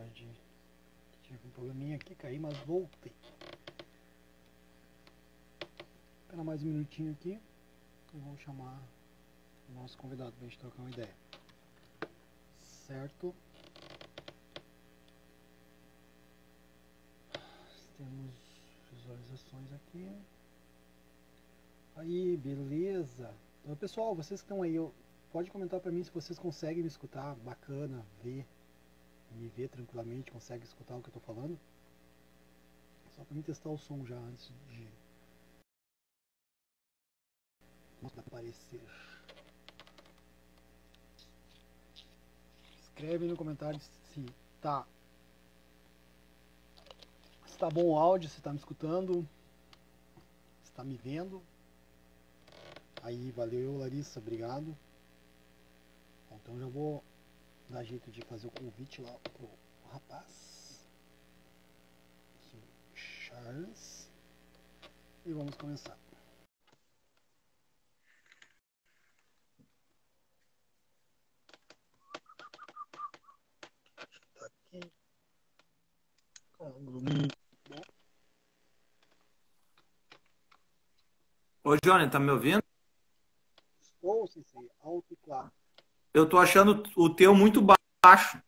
tarde. Tive um probleminha aqui, caí, mas voltei. Espera mais um minutinho aqui e vou chamar o nosso convidado para a gente trocar uma ideia. Certo? Temos visualizações aqui. Aí, beleza. Então, pessoal, vocês que estão aí, pode comentar para mim se vocês conseguem me escutar, bacana, me ver tranquilamente, conseguem escutar o que eu estou falando. Só para mim testar o som já antes de aparecer. Escreve no comentário se tá bom o áudio, se tá me escutando, se tá me vendo. Aí, valeu, Larissa, obrigado. Bom, então já vou dar jeito de fazer o convite lá pro rapaz, Charles, e vamos começar. Tá aqui. Ô, Johnny, tá me ouvindo? Estou, Sensei, alto e claro. Eu tô achando o teu muito baixo.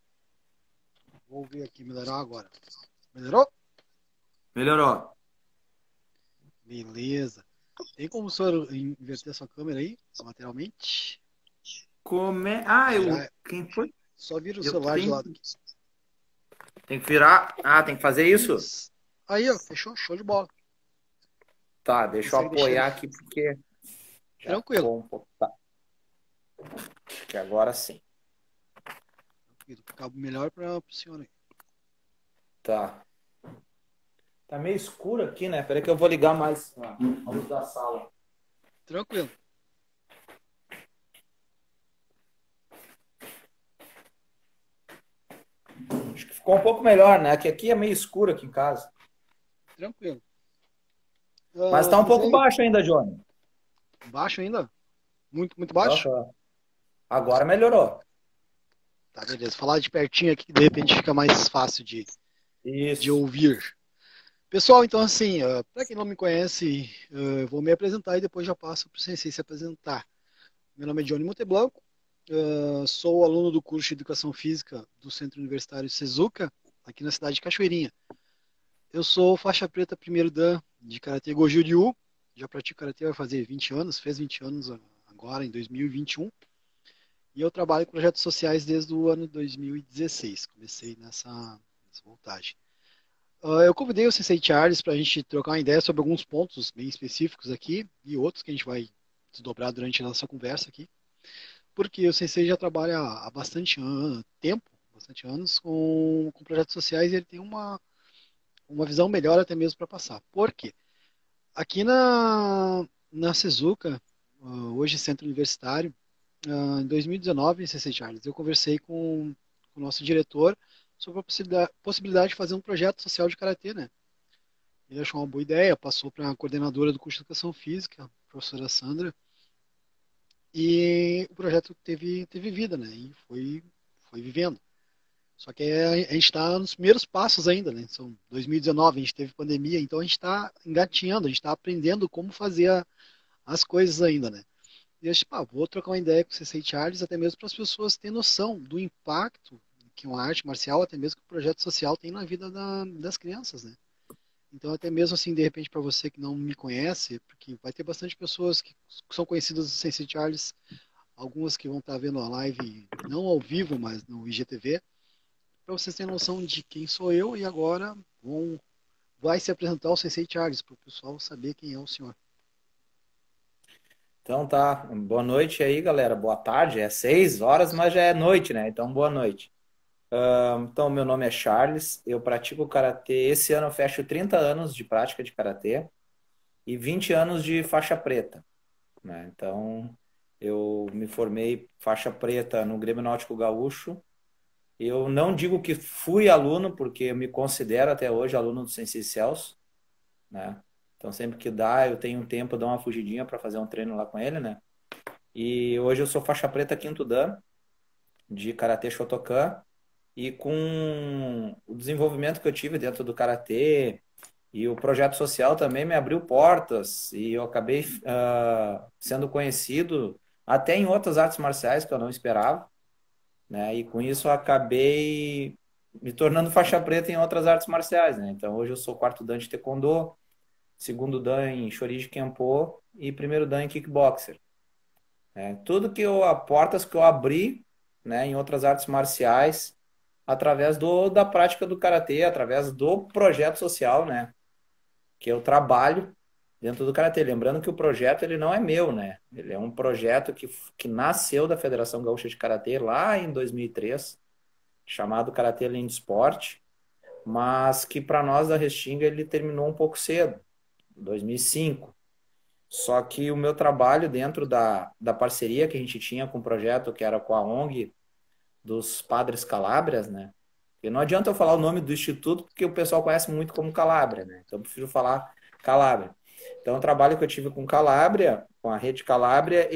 Vou ver aqui, melhorar agora. Melhorou? Melhorou. Beleza. Tem como o senhor inverter sua câmera aí, lateralmente? Como é? Quem foi? Só vira o celular de lado aqui. Tem que virar. Tem que fazer isso? Aí, ó, fechou, show de bola. Tá, deixa eu apoiar aqui porque. Tranquilo. Tá. Que agora sim. Fica melhor para o senhor aí. Tá. Tá meio escuro aqui, né? Peraí que eu vou ligar mais a luz da sala. Tranquilo. Acho que ficou um pouco melhor, né? Que aqui é meio escuro aqui em casa. Tranquilo. Mas tá um pouco baixo ainda, Johnny. Baixo ainda? Muito, muito baixo? Agora melhorou. Tá, beleza. Falar de pertinho aqui, de repente fica mais fácil de ouvir. Pessoal, então assim, para quem não me conhece, eu vou me apresentar e depois já passo para o Sensei se apresentar. Meu nome é Johnny Monteblanco, sou aluno do curso de Educação Física do Centro Universitário Sezuka, aqui na cidade de Cachoeirinha. Eu sou faixa preta primeiro dan de Karatê Goju Ryu, já pratico Karatê vai fazer 20 anos, fez 20 anos agora, em 2021. E eu trabalho com projetos sociais desde o ano 2016, comecei nessa voltagem. Eu convidei o Sensei Charles para a gente trocar uma ideia sobre alguns pontos bem específicos aqui e outros que a gente vai desdobrar durante a nossa conversa aqui, porque o Sensei já trabalha há bastante tempo, bastante anos, com projetos sociais e ele tem uma visão melhor até mesmo para passar. Por quê? Aqui na Sezuka, hoje Centro Universitário, em 2019, Sensei Charles, eu conversei com o nosso diretor sobre a possibilidade de fazer um projeto social de Karatê, né? Ele achou uma boa ideia, passou para a coordenadora do curso de Educação Física, a professora Sandra, e o projeto teve vida, né? E foi vivendo. Só que a gente está nos primeiros passos ainda, né? São 2019, a gente teve pandemia, então a gente está engatinhando, a gente está aprendendo como fazer as coisas ainda, né? E eu disse, vou trocar uma ideia com o Sensei Charles, até mesmo para as pessoas terem noção do impacto que uma arte marcial, até mesmo que o projeto social tem na vida das crianças, né? Então, até mesmo assim, de repente, para você que não me conhece, porque vai ter bastante pessoas que são conhecidas do Sensei Charles, algumas que vão estar vendo a live não ao vivo, mas no IGTV, para vocês terem noção de quem sou eu e agora vai se apresentar o Sensei Charles, para o pessoal saber quem é o senhor. Então tá, boa noite aí, galera. Boa tarde, é 6 horas, mas já é noite, né? Então, boa noite. Então, meu nome é Charles, eu pratico Karatê. Esse ano eu fecho 30 anos de prática de Karatê e 20 anos de faixa preta, né? Então, eu me formei faixa preta no Grêmio Náutico Gaúcho. Eu não digo que fui aluno, porque eu me considero até hoje aluno do Sensei Celso, né? Então, sempre que dá, eu tenho um tempo, eu dou uma fugidinha para fazer um treino lá com ele, né? E hoje eu sou faixa preta quinto dan de Karatê Shotokan. E com o desenvolvimento que eu tive dentro do karatê e o projeto social também me abriu portas e eu acabei sendo conhecido até em outras artes marciais que eu não esperava, né? E com isso eu acabei me tornando faixa preta em outras artes marciais, né? Então hoje eu sou quarto dan de taekwondo, segundo dan em Shoriji Kempo e primeiro dan em kickboxer. Tudo que eu, portas que eu abri, né, em outras artes marciais, através da prática do karatê, através do projeto social, né, que eu trabalho dentro do karatê. Lembrando que o projeto ele não é meu, né? Ele é um projeto que nasceu da Federação Gaúcha de Karatê lá em 2003, chamado Karatê Além de Esporte, mas que para nós da Restinga ele terminou um pouco cedo, em 2005. Só que o meu trabalho dentro da parceria que a gente tinha com o projeto, que era com a ONG dos Padres Calábrias, né? E não adianta eu falar o nome do instituto, porque o pessoal conhece muito como Calábria, né? Então eu prefiro falar Calábria. Então o trabalho que eu tive com Calábria, com a Rede Calábria,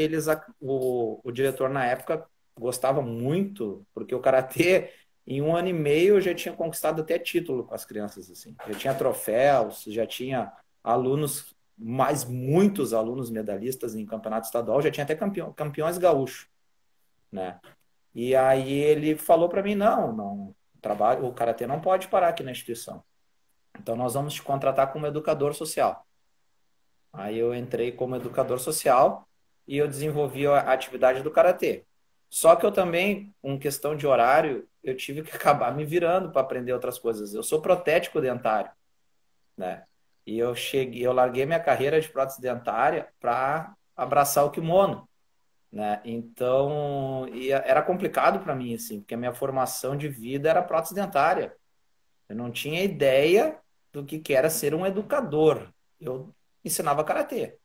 o diretor na época gostava muito, porque o Karatê, em 1 ano e meio, eu já tinha conquistado até título com as crianças, assim. Já tinha troféus, já tinha alunos, mais muitos alunos medalhistas em campeonato estadual, já tinha até campeões gaúchos, né? E aí ele falou para mim, não, o karatê não pode parar aqui na instituição. Então nós vamos te contratar como educador social. Aí eu entrei como educador social e eu desenvolvi a atividade do karatê. Só que eu também, com questão de horário, eu tive que acabar me virando para aprender outras coisas. Eu sou protético dentário, né? E eu larguei minha carreira de prótese dentária para abraçar o kimono, né? Então, era complicado para mim, assim, porque a minha formação de vida era prótese dentária. Eu não tinha ideia do que era ser um educador. Eu ensinava karatê,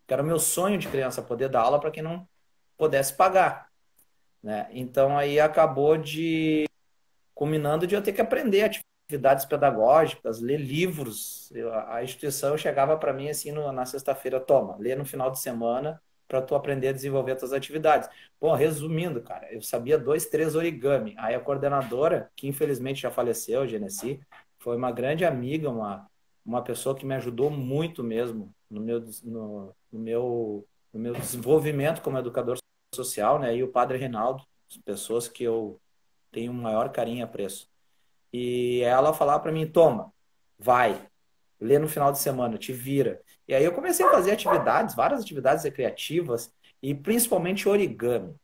que era o meu sonho de criança, poder dar aula para quem não pudesse pagar, né? Então, aí acabou culminando de eu ter que aprender atividades pedagógicas, ler livros. A instituição chegava para mim assim na sexta-feira, toma, lê no final de semana para tu aprender a desenvolver as tuas atividades. Bom, resumindo, cara, eu sabia 2, 3 origami. Aí a coordenadora, que infelizmente já faleceu, Genesi, foi uma grande amiga, uma pessoa que me ajudou muito mesmo no meu desenvolvimento como educador social, né? E o padre Reinaldo, pessoas que eu tenho um maior carinho e apreço. E ela falava para mim, toma, vai, lê no final de semana, te vira. E aí eu comecei a fazer atividades, várias atividades recreativas, e principalmente origami.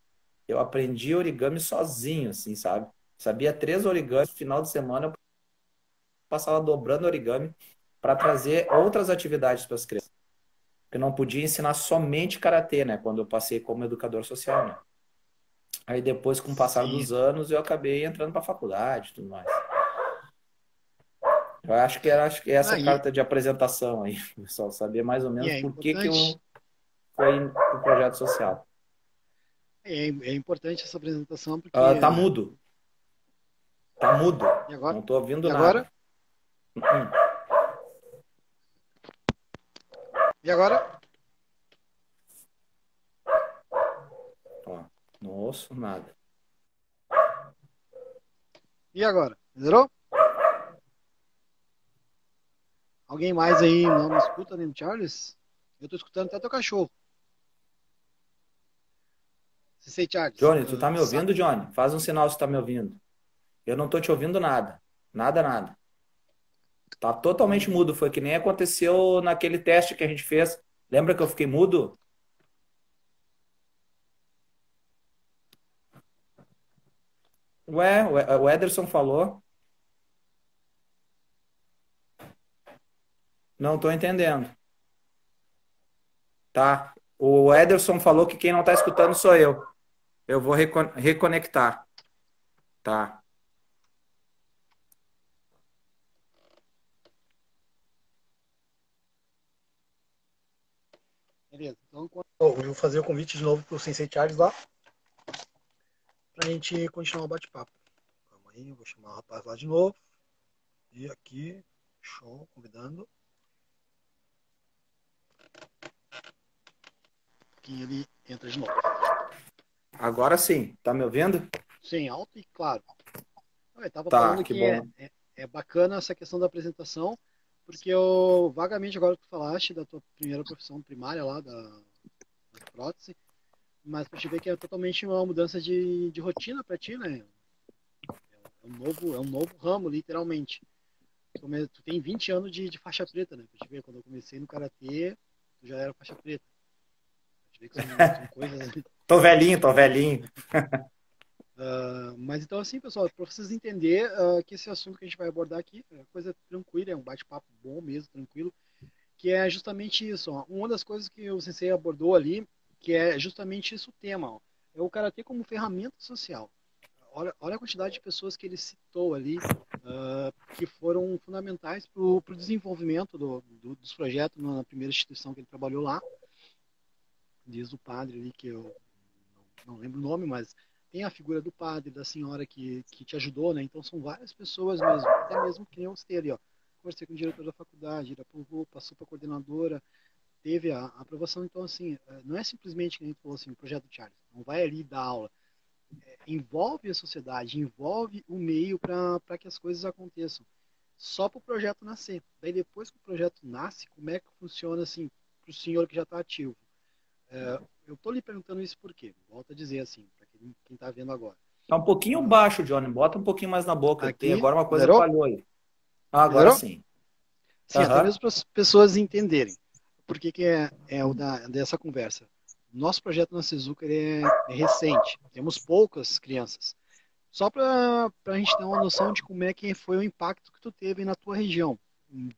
Eu aprendi origami sozinho, assim, sabe? Sabia 3 origamis, no final de semana eu passava dobrando origami para trazer outras atividades para as crianças. Porque eu não podia ensinar somente karatê, né? Quando eu passei como educador social, né? Aí depois, com o passar Sim. dos anos, eu acabei entrando para a faculdade e tudo mais. Eu acho que é essa Aí, carta de apresentação aí, pessoal, saber mais ou e menos é por que importante. eu fui pro projeto social. É importante essa apresentação porque. Tá mudo, tá mudo, E agora? não tô ouvindo E nada. agora? E agora? Ó, não ouço nada. E agora? Zerou? Alguém mais aí não me escuta, nem o Charles? Eu tô escutando até teu cachorro. Se sei, Charles. Johnny, tu tá me ouvindo, Johnny? Faz um sinal se tá me ouvindo. Eu não tô te ouvindo nada. Nada, nada. Tá totalmente mudo. Foi que nem aconteceu naquele teste que a gente fez. Lembra que eu fiquei mudo? Ué, o Ederson falou. Não tô entendendo. Tá. O Ederson falou que quem não tá escutando sou eu. Eu vou reconectar. Tá. Beleza. Então, eu vou fazer o convite de novo pro Sensei Charles lá. Pra gente continuar o bate-papo. Calma aí, eu vou chamar o rapaz lá de novo. E aqui, show, convidando. Que ele entra de novo. Agora sim. Tá me ouvindo? Sim, alto e claro. Eu estava Tá, falando que que é, bom. é, é bacana essa questão da apresentação, porque eu, vagamente, agora que tu falaste da tua primeira profissão primária lá, da prótese, mas pra te ver que é totalmente uma mudança de rotina pra ti, né? É um novo ramo, literalmente. Tu tem 20 anos de faixa preta, né? Pra te ver, quando eu comecei no Karatê, tu já era faixa preta. Pra te ver que são coisas. Tô velhinho, tô velhinho. Mas então, assim, pessoal, para vocês entenderem que esse assunto que a gente vai abordar aqui é coisa tranquila, é um bate-papo bom mesmo, tranquilo, que é justamente isso. Ó. Uma das coisas que o Sensei abordou ali, que é justamente isso o tema, ó, é o Karatê como ferramenta social. Olha a quantidade de pessoas que ele citou ali, que foram fundamentais para o desenvolvimento dos projetos na primeira instituição que ele trabalhou lá. Diz o padre ali, que eu não lembro o nome, mas tem a figura do padre, da senhora que te ajudou, né? Então são várias pessoas mesmo, até mesmo que nem eu citei ali, ó. Conversei com o diretor da faculdade, ele aprovou, passou para a coordenadora, teve a aprovação. Então, assim, não é simplesmente, que a gente falou assim, o projeto Charles, não vai ali dar aula. Envolve a sociedade, envolve o meio para que as coisas aconteçam. Só para o projeto nascer. Daí depois que o projeto nasce, como é que funciona assim para o senhor que já está ativo? Eu estou lhe perguntando isso por quê? Volto a dizer assim, para quem está vendo agora. Tá um pouquinho baixo, Johnny. Bota um pouquinho mais na boca. Tem Aqui, agora uma coisa melhorou? falhou aí. Ah, agora Melhorou? sim. Sim, até Aham. mesmo para as pessoas entenderem. Por que é dessa conversa? Nosso projeto na Sezuca é recente. Temos poucas crianças. Só para a gente ter uma noção de como é que foi o impacto que tu teve na tua região.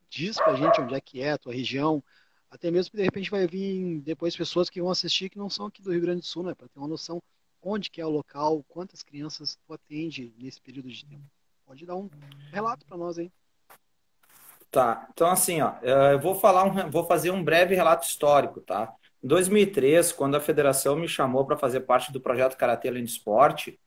Diz pra gente onde é a tua região, até mesmo que de repente vai vir depois pessoas que vão assistir que não são aqui do Rio Grande do Sul, né? Para ter uma noção onde que é o local, quantas crianças tu atende nesse período de tempo. Pode dar um relato para nós aí. Tá. Então, assim, ó, eu vou fazer um breve relato histórico, tá? Em 2003, quando a federação me chamou para fazer parte do projeto Karatê Além do Esporte,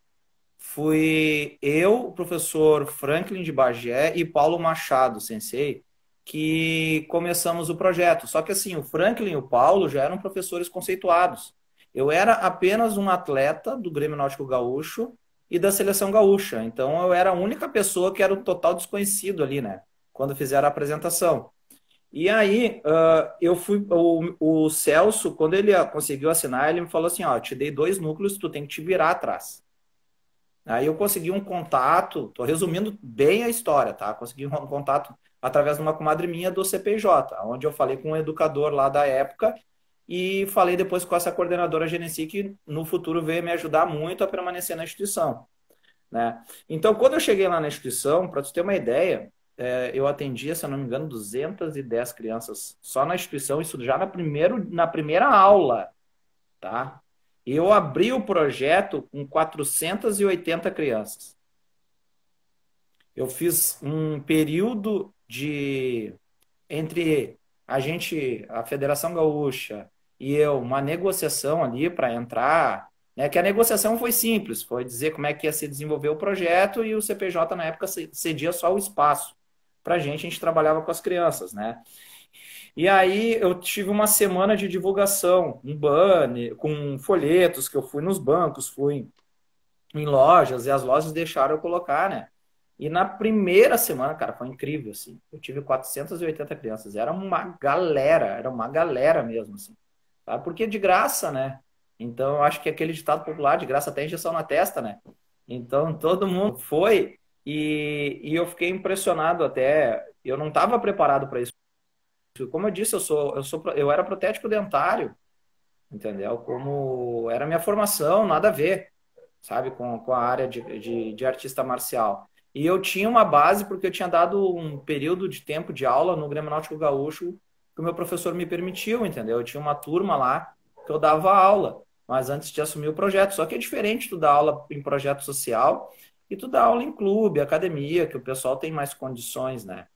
fui eu, o professor Franklin de Bagé e Paulo Machado, sensei, que começamos o projeto. Só que assim, o Franklin e o Paulo já eram professores conceituados. Eu era apenas um atleta do Grêmio Náutico Gaúcho e da Seleção Gaúcha. Então eu era a única pessoa que era um total desconhecido ali, né? Quando fizeram a apresentação. E aí, eu fui. O Celso, quando ele conseguiu assinar, ele me falou assim: ó, te dei 2 núcleos, tu tem que te virar atrás. Aí eu consegui um contato, estou resumindo bem a história, tá? Consegui um contato através de uma comadre minha do CPJ, onde eu falei com um educador lá da época e falei depois com essa coordenadora Genesi que no futuro veio me ajudar muito a permanecer na instituição, né? Então, quando eu cheguei lá na instituição, para você ter uma ideia, eu atendia, se eu não me engano, 210 crianças só na instituição, isso já na primeira aula, tá? Eu abri o projeto com 480 crianças. Eu fiz um período de entre a Federação Gaúcha e eu, uma negociação ali para entrar, né, que a negociação foi simples, foi dizer como é que ia se desenvolver o projeto e o CPJ na época cedia só o espaço. Para a gente trabalhava com as crianças, né? E aí eu tive uma semana de divulgação, um banner, com folhetos que eu fui nos bancos, fui em lojas, e as lojas deixaram eu colocar, né? E na primeira semana, cara, foi incrível, assim. Eu tive 480 crianças. Era uma galera mesmo, assim. Tá? Porque de graça, né? Então, eu acho que aquele ditado popular, de graça até injeção na testa, né? Então, todo mundo foi e eu fiquei impressionado até. Eu não estava preparado para isso. Como eu disse, eu era protético dentário, entendeu? Como era a minha formação, nada a ver, sabe, com a área de artista marcial. E eu tinha uma base porque eu tinha dado um período de tempo de aula no Grêmio Náutico Gaúcho que o meu professor me permitiu, entendeu? Eu tinha uma turma lá que eu dava aula, mas antes de assumir o projeto. Só que é diferente tu dar aula em projeto social e tu dar aula em clube, academia, que o pessoal tem mais condições, né?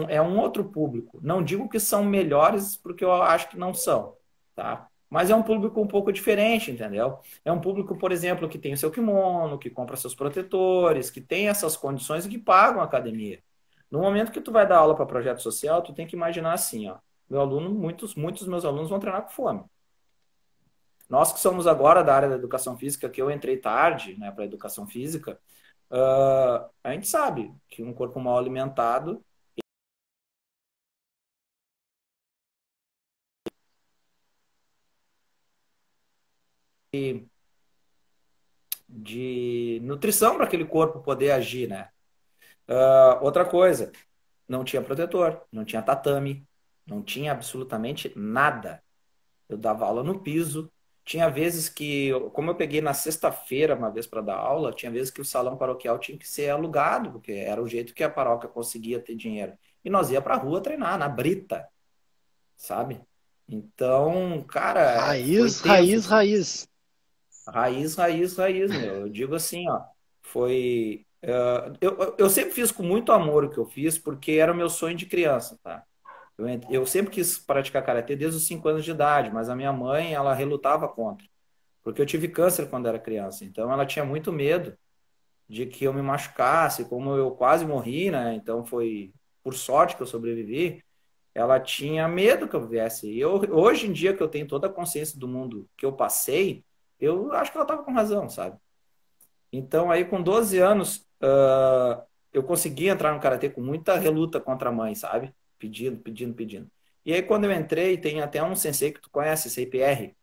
É um outro público. Não digo que são melhores, porque eu acho que não são, tá? Mas é um público um pouco diferente, entendeu? É um público, por exemplo, que tem o seu kimono, que compra seus protetores, que tem essas condições e que pagam a academia. No momento que tu vai dar aula para projeto social, tu tem que imaginar assim, ó. Muitos dos meus alunos vão treinar com fome. Nós que somos agora da área da educação física, que eu entrei tarde, né, para educação física, A gente sabe que um corpo mal alimentado de nutrição para aquele corpo poder agir, né? Outra coisa, não tinha protetor, não tinha tatame, não tinha absolutamente nada. Eu dava aula no piso. Tinha vezes que, como eu peguei na sexta-feira uma vez para dar aula, tinha vezes que o salão paroquial tinha que ser alugado, porque era o jeito que a paróquia conseguia ter dinheiro. E nós ia para a rua treinar, na brita, sabe? Então, cara, foi Raiz, tenso, raiz, assim. raiz. Raiz, raiz, raiz, meu. Eu digo assim, ó, foi. Eu sempre fiz com muito amor o que eu fiz, porque era o meu sonho de criança, tá? Eu sempre quis praticar karatê desde os 5 anos de idade, mas a minha mãe, ela relutava contra, porque eu tive câncer quando era criança, então ela tinha muito medo de que eu me machucasse, como eu quase morri, né? Então foi por sorte que eu sobrevivi. Ela tinha medo que eu viesse. E hoje em dia que eu tenho toda a consciência do mundo que eu passei, eu acho que ela estava com razão, sabe? Então aí com 12 anos, eu consegui entrar no karatê com muita reluta contra a mãe, sabe? Pedindo, pedindo, pedindo. E aí quando eu entrei, tem até um sensei que tu conhece, CPR,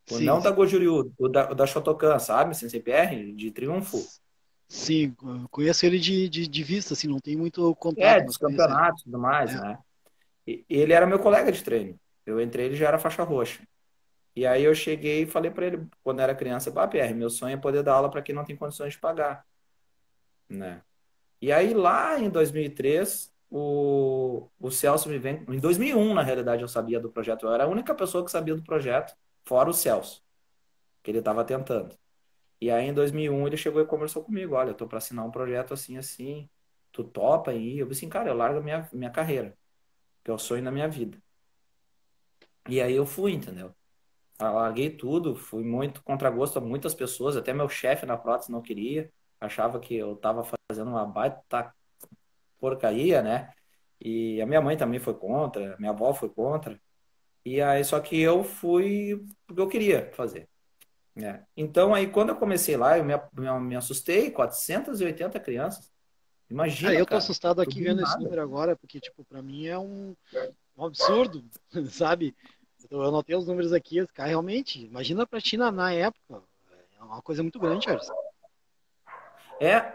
o Sim, não da Goju-Ryu, o da Shotokan, sabe? Sensei PR, de Triunfo. sim, eu conheço ele de vista, assim, não tem muito É, contato, dos mas conheço ele. campeonatos e tudo mais, É, né? E ele era meu colega de treino. Eu entrei, ele já era faixa roxa. E aí eu cheguei e falei para ele, quando era criança, PR, meu sonho é poder dar aula para quem não tem condições de pagar, né? E aí lá em 2003, o Celso me vem... Em 2001, na realidade, eu sabia do projeto. Eu era a única pessoa que sabia do projeto, fora o Celso, que ele estava tentando. E aí em 2001 ele chegou e conversou comigo, olha, eu tô para assinar um projeto assim, assim, tu topa aí? Eu disse assim, cara, eu largo a minha carreira, que é o sonho da minha vida. E aí eu fui, entendeu? Eu larguei tudo, fui muito contra gosto a muitas pessoas, até meu chefe na prótese não queria, achava que eu estava fazendo uma baita porcaria, né? E a minha mãe também foi contra, minha avó foi contra. E aí, só que eu fui porque eu queria fazer, né? Então, aí, quando eu comecei lá, eu me assustei, 480 crianças. cara, Imagina, eu tô cara, assustado aqui tudo do vendo esse nada. número agora, porque, tipo, pra mim é um absurdo, sabe? Então, eu anotei os números aqui, cara, realmente, imagina pra ti na época, é uma coisa muito grande, Charles.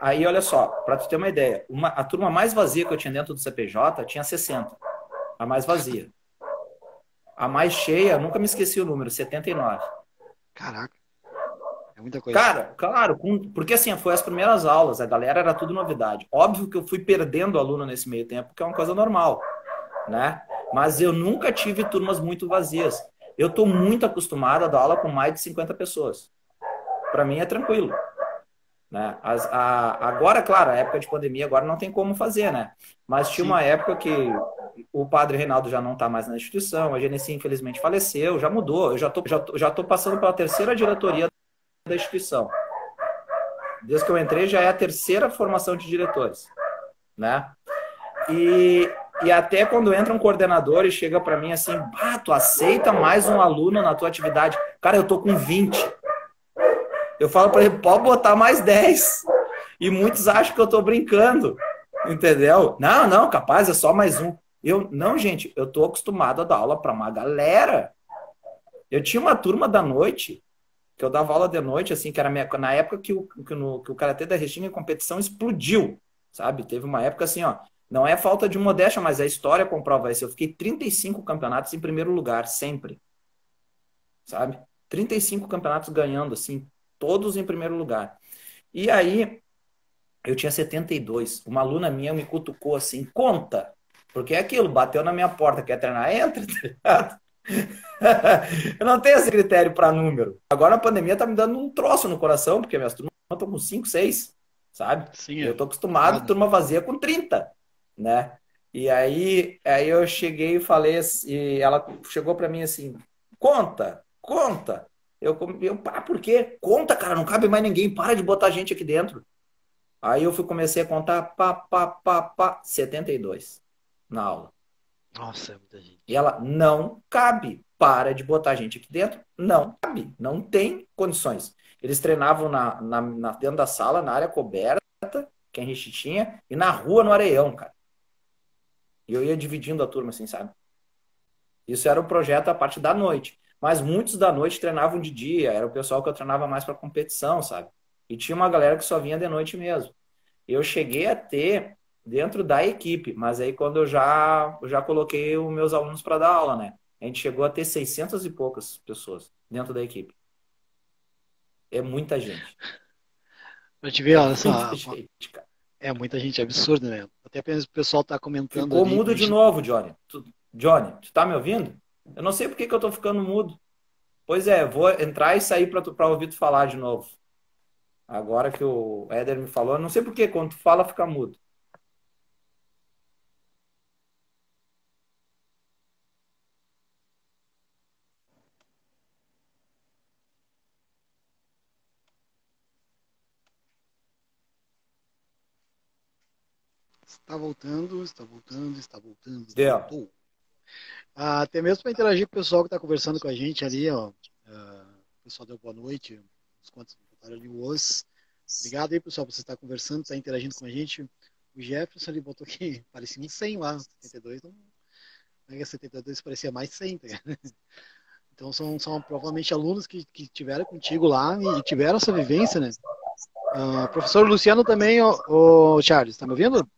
Aí olha só, para tu ter uma ideia, a turma mais vazia que eu tinha dentro do CPJ tinha 60, a mais vazia. A mais cheia, nunca me esqueci o número, 79. Caraca, é muita coisa. Cara, claro, porque assim, foi as primeiras aulas, a galera era tudo novidade. Óbvio que eu fui perdendo aluno nesse meio tempo, que é uma coisa normal, né? Mas eu nunca tive turmas muito vazias. Eu estou muito acostumado a dar aula com mais de 50 pessoas. Para mim é tranquilo, né? Agora, claro, a época de pandemia agora não tem como fazer, né? Mas tinha Sim. uma época que o padre Reinaldo já não está mais na instituição, a Genesi infelizmente faleceu, já mudou. Eu já tô passando pela terceira diretoria da instituição. Desde que eu entrei já é a terceira formação de diretores, né? E, e até quando entra um coordenador e chega para mim assim, tu aceita mais um aluno na tua atividade? Cara, eu tô com 20. Eu falo para ele, pode botar mais 10. E muitos acham que eu tô brincando, entendeu? Não, não, capaz, é só mais um. Não, gente, eu tô acostumado a dar aula para uma galera. Eu tinha uma turma da noite, que eu dava aula de noite, assim, que era na época que o Karatê da Restinga em competição explodiu, sabe? Teve uma época assim, ó, não é falta de modéstia, mas a história comprova isso. Eu fiquei 35 campeonatos em primeiro lugar, sempre, sabe? 35 campeonatos ganhando, assim, todos em primeiro lugar. E aí, eu tinha 72. Uma aluna minha me cutucou assim, conta, porque é aquilo, bateu na minha porta, quer treinar? Entra, tá ligado? Eu não tenho esse critério para número. Agora a pandemia tá me dando um troço no coração, porque minhas turmas estão com 5, 6, sabe? Sim, Eu é tô acostumado, puxado. turma vazia com 30, né? E aí eu cheguei e falei, e ela chegou para mim assim, conta, conta. Por quê? Conta, cara, não cabe mais ninguém, para de botar gente aqui dentro. Aí comecei a contar, 72 na aula. Nossa, é muita E gente. ela, não cabe. Para de botar gente aqui dentro. Não cabe. Não tem condições. Eles treinavam dentro da sala, na área coberta, que a gente tinha, e na rua, no areião, cara. E eu ia dividindo a turma, assim, sabe? Isso era o projeto a parte da noite. Mas muitos da noite treinavam de dia, era o pessoal que eu treinava mais para competição, sabe? E tinha uma galera que só vinha de noite mesmo. Eu cheguei a ter dentro da equipe, mas aí quando eu já coloquei os meus alunos para dar aula, né? A gente chegou a ter 600 e poucas pessoas dentro da equipe. É muita gente. Pra te ver, É olha muita só, gente, cara. é muita gente, é absurdo, né? Até o pessoal tá comentando Ficou ali. mudo de novo, Johnny. Johnny, tu tá me ouvindo? Eu não sei por que que eu tô ficando mudo. Pois é, vou entrar e sair para ouvir tu falar de novo. Agora que o Éder me falou, eu não sei por que quando tu fala fica mudo. Está voltando, está voltando, está voltando, Deu. voltou. Até mesmo para interagir com o pessoal que está conversando com a gente ali, ó. O pessoal deu boa noite, uns quantos botaram ali o os. Obrigado aí, pessoal, por você estar conversando, estar interagindo com a gente. O Jefferson ali botou que parecia um 100 lá, 72 não. 72 parecia mais 100, tá? Então são provavelmente alunos que tiveram contigo lá e tiveram essa vivência, né? Professor Luciano também, o Charles, tá me ouvindo?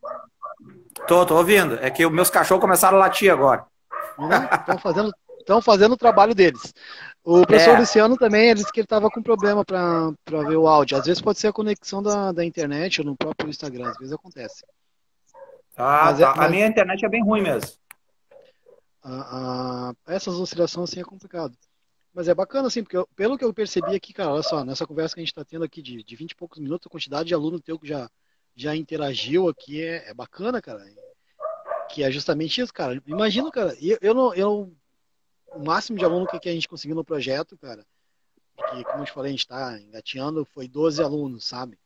Tô ouvindo. É que os meus cachorros começaram a latir agora. Estão fazendo o trabalho deles. O professor É. Luciano também, ele disse que ele estava com problema para ver o áudio. Às vezes pode ser a conexão da internet ou no próprio Instagram, às vezes acontece. Ah, Mas, tá. A minha internet é bem ruim mesmo. essas oscilações assim é complicado. Mas é bacana, assim, porque pelo que eu percebi aqui, cara, olha só, nessa conversa que a gente está tendo aqui de 20 e poucos minutos, a quantidade de aluno teu que já interagiu aqui é bacana, cara. Que é justamente isso, cara. Imagina, cara, o máximo de aluno que a gente conseguiu no projeto, cara, que, como eu te falei, a gente está engateando, foi 12 alunos, sabe?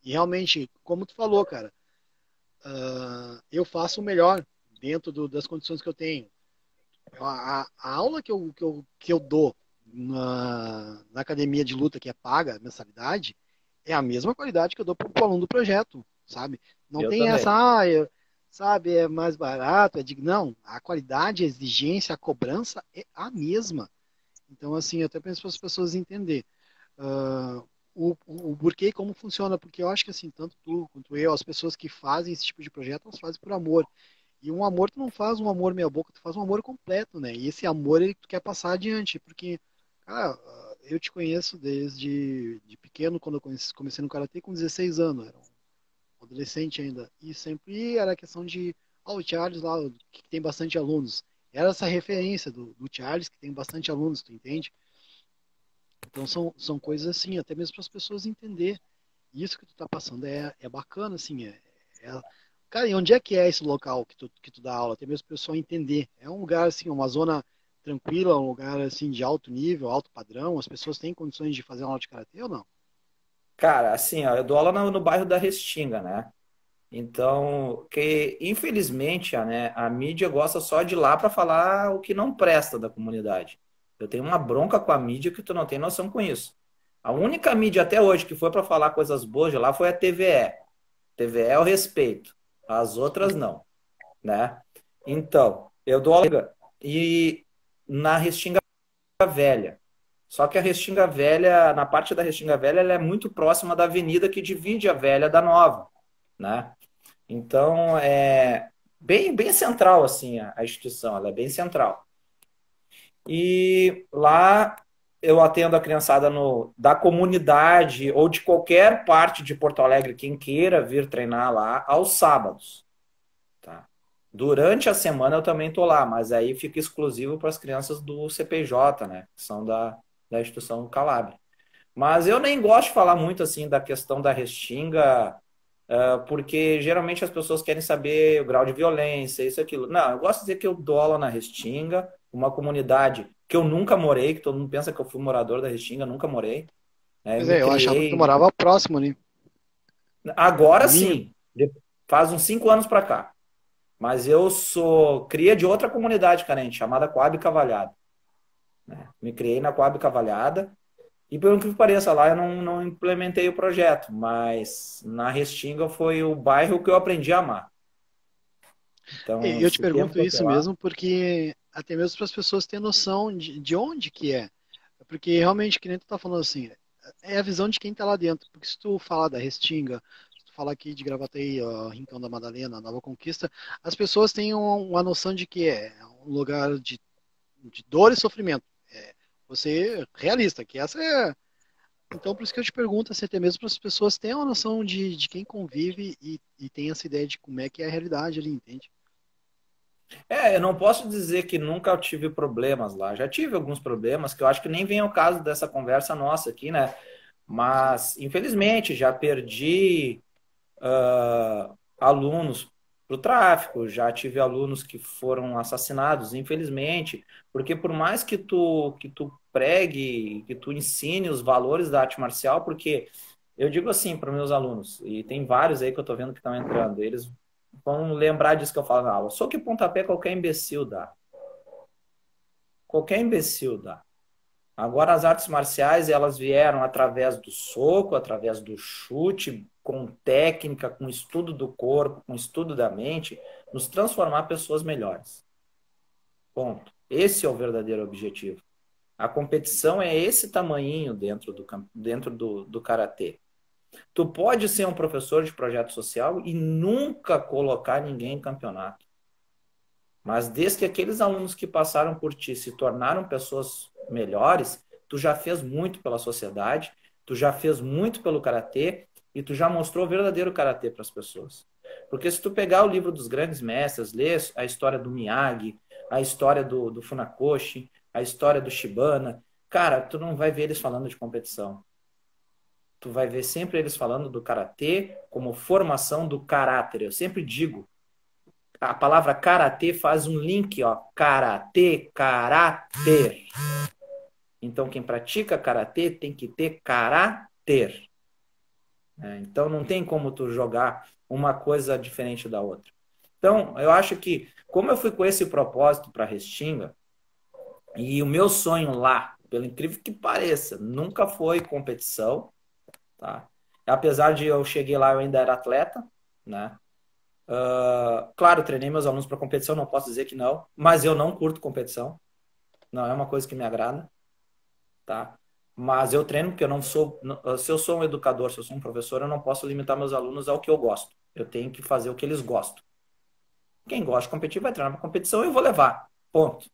E realmente, como tu falou, cara, eu faço o melhor dentro das condições que eu tenho. A aula que eu dou na academia de luta, que é paga, mensalidade, é a mesma qualidade que eu dou para o aluno do projeto, sabe? Não Eu tem também. essa, sabe, é mais barato, não, a qualidade, a exigência, a cobrança é a mesma. Então, assim, eu até penso para as pessoas entender o porquê e como funciona, porque eu acho que, assim, tanto tu quanto eu, as pessoas que fazem esse tipo de projeto, elas fazem por amor. E um amor, tu não faz um amor meia boca, tu faz um amor completo, né? E esse amor, ele tu quer passar adiante, porque, cara, eu te conheço desde de pequeno, quando eu comecei no Karatê com 16 anos, era um adolescente ainda, e sempre era a questão de, o Charles lá, que tem bastante alunos. Era essa referência do Charles, que tem bastante alunos, tu entende? Então são coisas assim, até mesmo para as pessoas entender. Isso que tu tá passando é bacana, assim, Cara, e onde é que é esse local que tu dá aula? Até mesmo para o pessoal entender. É um lugar, assim, uma zona tranquila, um lugar, assim, de alto nível, alto padrão? As pessoas têm condições de fazer uma aula de karatê ou não? Cara, assim, ó, eu dou aula no bairro da Restinga, né? Então, que infelizmente, né, a mídia gosta só de ir lá para falar o que não presta da comunidade. Eu tenho uma bronca com a mídia que tu não tem noção com isso. A única mídia até hoje que foi para falar coisas boas de lá foi a TVE. TVE é o respeito, as outras não, né? Então, eu dou aula e na Restinga Velha. Só que a Restinga Velha, na parte da Restinga Velha, ela é muito próxima da avenida que divide a Velha da Nova, né? Então, é bem central, assim, a instituição, ela é bem central. E lá eu atendo a criançada da comunidade ou de qualquer parte de Porto Alegre, quem queira vir treinar lá, aos sábados. Tá? Durante a semana eu também estou lá, mas aí fica exclusivo para as crianças do CPJ, né? Que são da instituição Calabria. Mas eu nem gosto de falar muito assim da questão da Restinga, porque geralmente as pessoas querem saber o grau de violência, isso e aquilo. Não, eu gosto de dizer que eu dou aula na Restinga, uma comunidade que eu nunca morei, que todo mundo pensa que eu fui morador da Restinga, nunca morei. Né? Eu Pois me é, eu achava que tu criei. morava próximo ali. Agora No mínimo. sim, faz uns 5 anos para cá. Mas eu sou cria de outra comunidade carente, chamada Coab Cavalhada. Né? Me criei na Coab Cavalhada. E pelo que pareça, lá eu não implementei o projeto, mas na Restinga foi o bairro que eu aprendi a amar. Então, E eu te esse tempo pergunto que eu tô isso lá, mesmo porque até mesmo para as pessoas terem noção de onde que é. Porque realmente, que nem tu tá falando assim, é a visão de quem tá lá dentro. Porque se tu falar da Restinga, se tu falar aqui de Gravataí, ó, Rincão da Madalena, Nova Conquista, as pessoas têm uma noção de que é um lugar de dor e sofrimento. É, você é realista, que essa é. Então, por isso que eu te pergunto, assim, até mesmo para as pessoas terem uma noção de quem convive e tem essa ideia de como é que é a realidade ali, entende? eu não posso dizer que nunca eu tive problemas lá. Já tive alguns problemas que eu acho que nem vem ao caso dessa conversa nossa aqui, né? Sim. Mas, infelizmente, já perdi alunos para o tráfico, já tive alunos que foram assassinados, infelizmente, porque por mais que tu pregue, que tu ensine os valores da arte marcial, porque eu digo assim para meus alunos, e tem vários aí que eu estou vendo que estão entrando, eles vão lembrar disso que eu falo na aula. Soco e pontapé qualquer imbecil dá. Qualquer imbecil dá. Agora, as artes marciais, elas vieram através do soco, através do chute, com técnica, com estudo do corpo, com estudo da mente, nos transformar pessoas melhores. Ponto. Esse é o verdadeiro objetivo. A competição é esse tamanhinho dentro do karatê. Tu pode ser um professor de projeto social e nunca colocar ninguém em campeonato. Mas desde que aqueles alunos que passaram por ti se tornaram pessoas melhores, tu já fez muito pela sociedade, tu já fez muito pelo karatê e tu já mostrou o verdadeiro karatê para as pessoas. Porque se tu pegar o livro dos grandes mestres, ler a história do Miyagi, a história do Funakoshi, a história do Shibana, cara, tu não vai ver eles falando de competição. Tu vai ver sempre eles falando do karatê como formação do caráter. Eu sempre digo, a palavra karatê faz um link, ó, karatê, caráter. Então, quem pratica karatê tem que ter caráter. Né? Então, não tem como tu jogar uma coisa diferente da outra. Então, eu acho que, como eu fui com esse propósito para Restinga, e o meu sonho lá, pelo incrível que pareça, nunca foi competição, tá? Apesar de eu cheguei lá, eu ainda era atleta, né? Claro, treinei meus alunos para competição, não posso dizer que não, mas eu não curto competição, não é uma coisa que me agrada, tá? Mas eu treino porque eu não sou, se eu sou um educador, se eu sou um professor, eu não posso limitar meus alunos ao que eu gosto. Eu tenho que fazer o que eles gostam. Quem gosta de competir vai treinar para competição e eu vou levar. Ponto,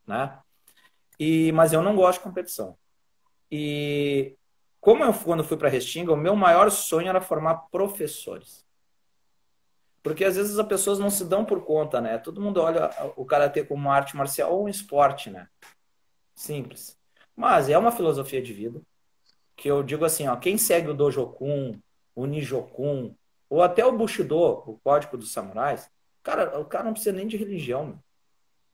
né? Mas eu não gosto de competição. E como eu quando fui para Restinga, o meu maior sonho era formar professores. Porque às vezes as pessoas não se dão por conta, né? Todo mundo olha o karatê como uma arte marcial ou um esporte, né? Simples. Mas é uma filosofia de vida que eu digo assim, ó, quem segue o Dojokun, o Nijokun, ou até o Bushido, o Código dos Samurais, cara, o cara não precisa nem de religião, meu.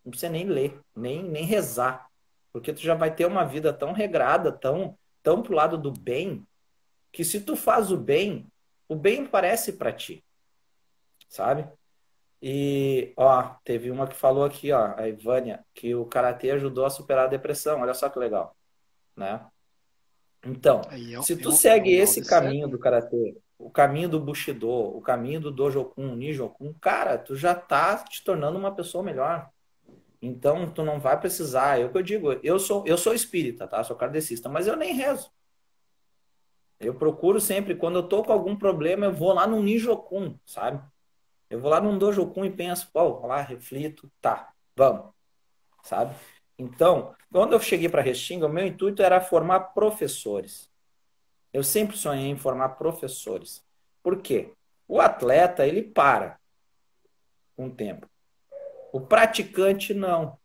Não precisa nem ler, nem rezar. Porque tu já vai ter uma vida tão regrada, tão pro lado do bem, que se tu faz o bem parece para ti, sabe? E, ó, teve uma que falou aqui, ó, a Ivânia, que o karatê ajudou a superar a depressão. Olha só que legal, né? Então, Aí se tu é segue um mal esse de caminho século. do karatê, o caminho do Bushido, o caminho do Dojokun, Nijokun, cara, tu já tá te tornando uma pessoa melhor. Então, tu não vai precisar, é o que eu digo, eu sou espírita, tá? Sou kardecista, mas eu nem rezo. Eu procuro sempre, quando eu tô com algum problema, eu vou lá no Nijokun, sabe? Eu vou lá num Dojokun e penso, pô, vou lá, reflito, tá, vamos, sabe? Então, quando eu cheguei para Restinga, o meu intuito era formar professores. Eu sempre sonhei em formar professores. Por quê? O atleta, ele para com o tempo. O praticante, não.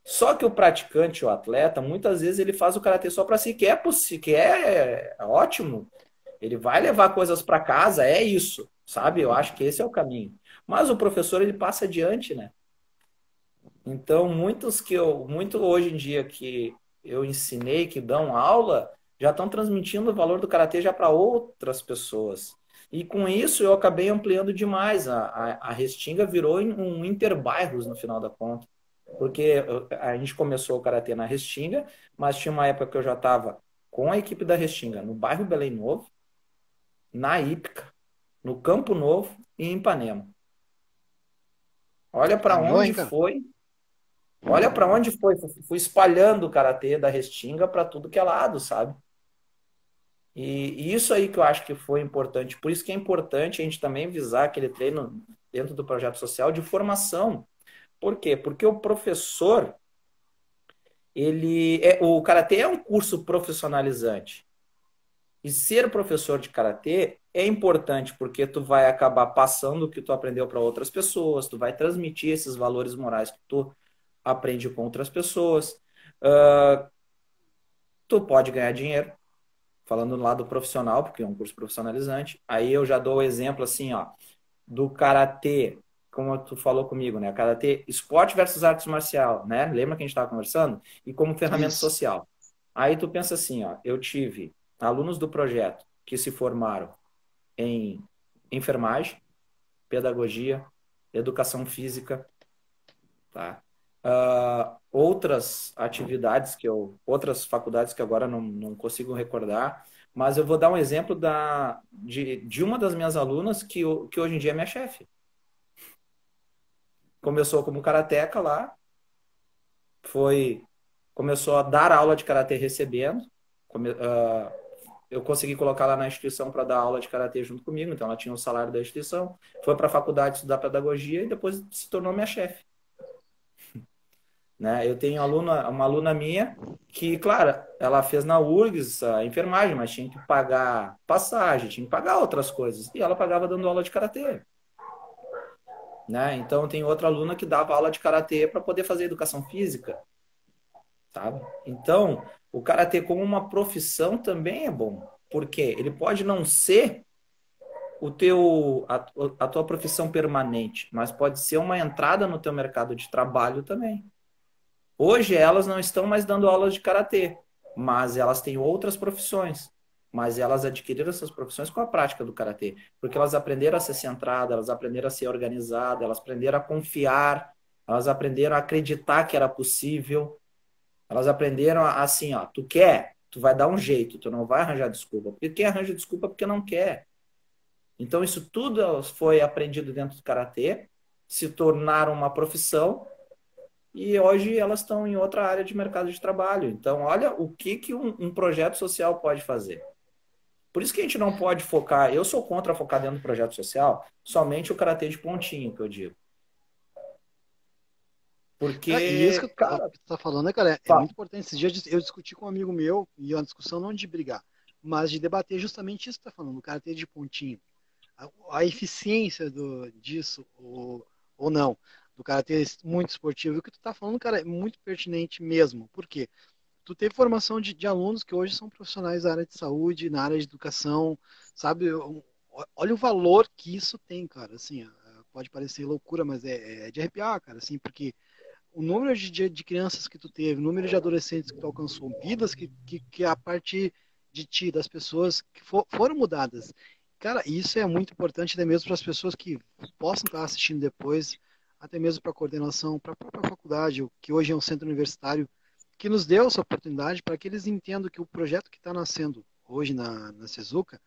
Só que o praticante, o atleta, muitas vezes ele faz o karatê só para si, que é possível, que é ótimo. Ele vai levar coisas para casa, é isso, sabe? Eu acho que esse é o caminho. Mas o professor, ele passa adiante, né? Então, muito hoje em dia que eu ensinei, que dão aula, já estão transmitindo o valor do karatê já para outras pessoas. E com isso eu acabei ampliando demais. A Restinga virou um interbairros no final da conta. Porque a gente começou o karatê na Restinga, mas tinha uma época que eu já estava com a equipe da Restinga no bairro Belém Novo, na Ípica, no Campo Novo e em Ipanema. Olha para onde foi. Olha para onde foi. Fui espalhando o karatê da Restinga para tudo que é lado, sabe? E isso aí que eu acho que foi importante. Por isso que é importante a gente também visar aquele treino dentro do projeto social de formação. Por quê? Porque o professor, o karatê é um curso profissionalizante. E ser professor de karatê é importante porque tu vai acabar passando o que tu aprendeu para outras pessoas, tu vai transmitir esses valores morais que tu aprende com outras pessoas. Tu pode ganhar dinheiro, falando do lado profissional, porque é um curso profissionalizante. Aí eu já dou o exemplo assim, ó, do karatê, como tu falou comigo, né? Karatê, esporte versus arte marcial, né? Lembra que a gente estava conversando? E como ferramenta social. Aí tu pensa assim, ó, eu tive alunos do projeto que se formaram em enfermagem, pedagogia, educação física, tá? Outras atividades outras faculdades que agora não consigo recordar, mas eu vou dar um exemplo de uma das minhas alunas que hoje em dia é minha chefe. Começou como karateca lá, começou a dar aula de karatê recebendo, eu consegui colocar lá na instituição para dar aula de karatê junto comigo, então ela tinha o salário da instituição, foi para a faculdade estudar pedagogia e depois se tornou minha chefe. Né? Eu tenho uma aluna minha que, claro, ela fez na URGS a enfermagem, mas tinha que pagar passagem, tinha que pagar outras coisas. E ela pagava dando aula de karatê. Né? Então, tem outra aluna que dava aula de karatê para poder fazer educação física. Sabe? Então, o karatê como uma profissão também é bom. Porque ele pode não ser a tua profissão permanente, mas pode ser uma entrada no teu mercado de trabalho também. Hoje elas não estão mais dando aulas de karatê, mas elas têm outras profissões. Mas elas adquiriram essas profissões com a prática do karatê, porque elas aprenderam a ser centradas, elas aprenderam a ser organizadas, elas aprenderam a confiar, elas aprenderam a acreditar que era possível, elas aprenderam assim, ó, tu quer, tu vai dar um jeito, tu não vai arranjar desculpa, porque quem arranja desculpa é porque não quer. Então isso tudo foi aprendido dentro do karatê, se tornaram uma profissão. E hoje elas estão em outra área de mercado de trabalho. Então, olha o que um projeto social pode fazer. Por isso que a gente não pode focar... Eu sou contra focar dentro do projeto social somente o karatê de pontinho, que eu digo. Porque... E isso que tu tá falando, né, cara, é muito importante. Esses dias eu discuti com um amigo meu, e é uma discussão não de brigar, mas de debater justamente isso que tu tá falando, o karatê de pontinho. A eficiência disso, ou não, do karatê muito esportivo. E o que tu tá falando, cara, é muito pertinente mesmo. Por quê? Tu teve formação de alunos que hoje são profissionais da área de saúde, na área de educação, sabe? Olha o valor que isso tem, cara. Assim, pode parecer loucura, mas é de arrepiar, cara. Assim, porque o número de crianças que tu teve, o número de adolescentes que tu alcançou, vidas que a partir de ti, das pessoas que foram mudadas. Cara, isso é muito importante até mesmo para as pessoas que possam estar assistindo depois, até mesmo para a coordenação, para a própria faculdade, que hoje é um centro universitário, que nos deu essa oportunidade para que eles entendam que o projeto que está nascendo hoje na Sezuca,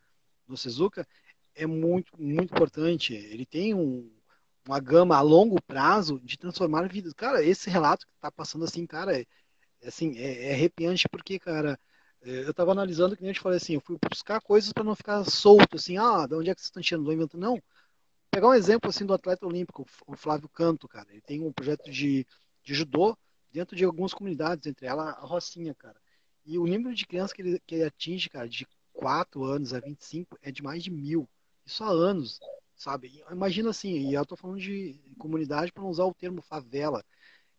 no Sezuca, é muito, muito importante. Ele tem uma gama a longo prazo de transformar vidas. Cara, esse relato que está passando assim, cara, é arrepiante porque, cara, eu estava analisando, que nem eu te falei assim, eu fui buscar coisas para não ficar solto, assim, de onde é que vocês estão tirando? Não inventando, não. Pegar um exemplo, assim, do atleta olímpico, o Flávio Canto, cara. Ele tem um projeto de judô dentro de algumas comunidades, entre elas a Rocinha, cara. E o número de crianças que ele atinge, cara, de 4 anos a 25 é de mais de 1.000. Isso há anos, sabe? Imagina assim, e eu tô falando de comunidade para não usar o termo favela.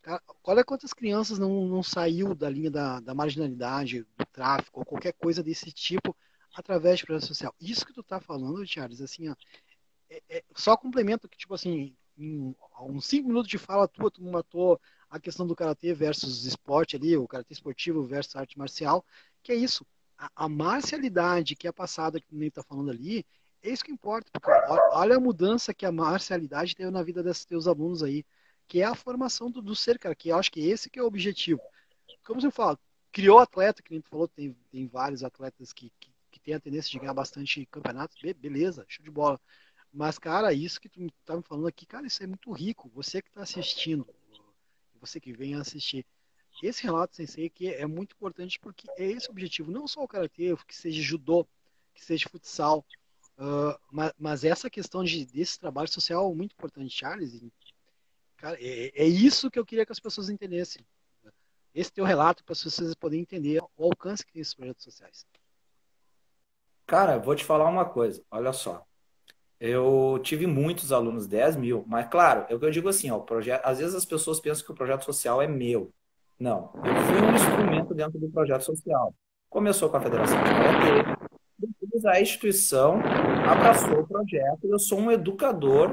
Cara, olha quantas crianças não saiu da linha da marginalidade, do tráfico, ou qualquer coisa desse tipo, através de projeto social. Isso que tu tá falando, Charles, assim, ó, só complemento que, tipo assim, em uns 5 minutos de fala tua, tu matou a questão do karatê versus esporte ali, o karatê esportivo versus arte marcial, que é isso. A marcialidade que é passada, que nem tá falando ali, é isso que importa. Porque olha a mudança que a marcialidade teve na vida desses teus alunos aí, que é a formação do ser, cara, que eu acho que esse que é o objetivo. Como você fala, criou atleta, que nem tu falou, tem vários atletas que têm a tendência de ganhar bastante campeonatos, beleza, show de bola. Mas, cara, isso que tu tá me falando aqui, cara, isso é muito rico. Você que tá assistindo, você que vem assistir, esse relato sensei aqui é muito importante porque é esse o objetivo, não só o karatê, que seja judô, que seja futsal, mas essa questão desse trabalho social é muito importante, Charles. E, cara, é isso que eu queria que as pessoas entendessem. Esse teu relato para as pessoas poderem entender o alcance que tem esses projetos sociais. Cara, vou te falar uma coisa, olha só. Eu tive muitos alunos, 10 mil, mas claro, é o que eu digo assim, ó, às vezes as pessoas pensam que o projeto social é meu. Não, eu fui um instrumento dentro do projeto social. Começou com a Federação de Karatê, depois a instituição abraçou o projeto, eu sou um educador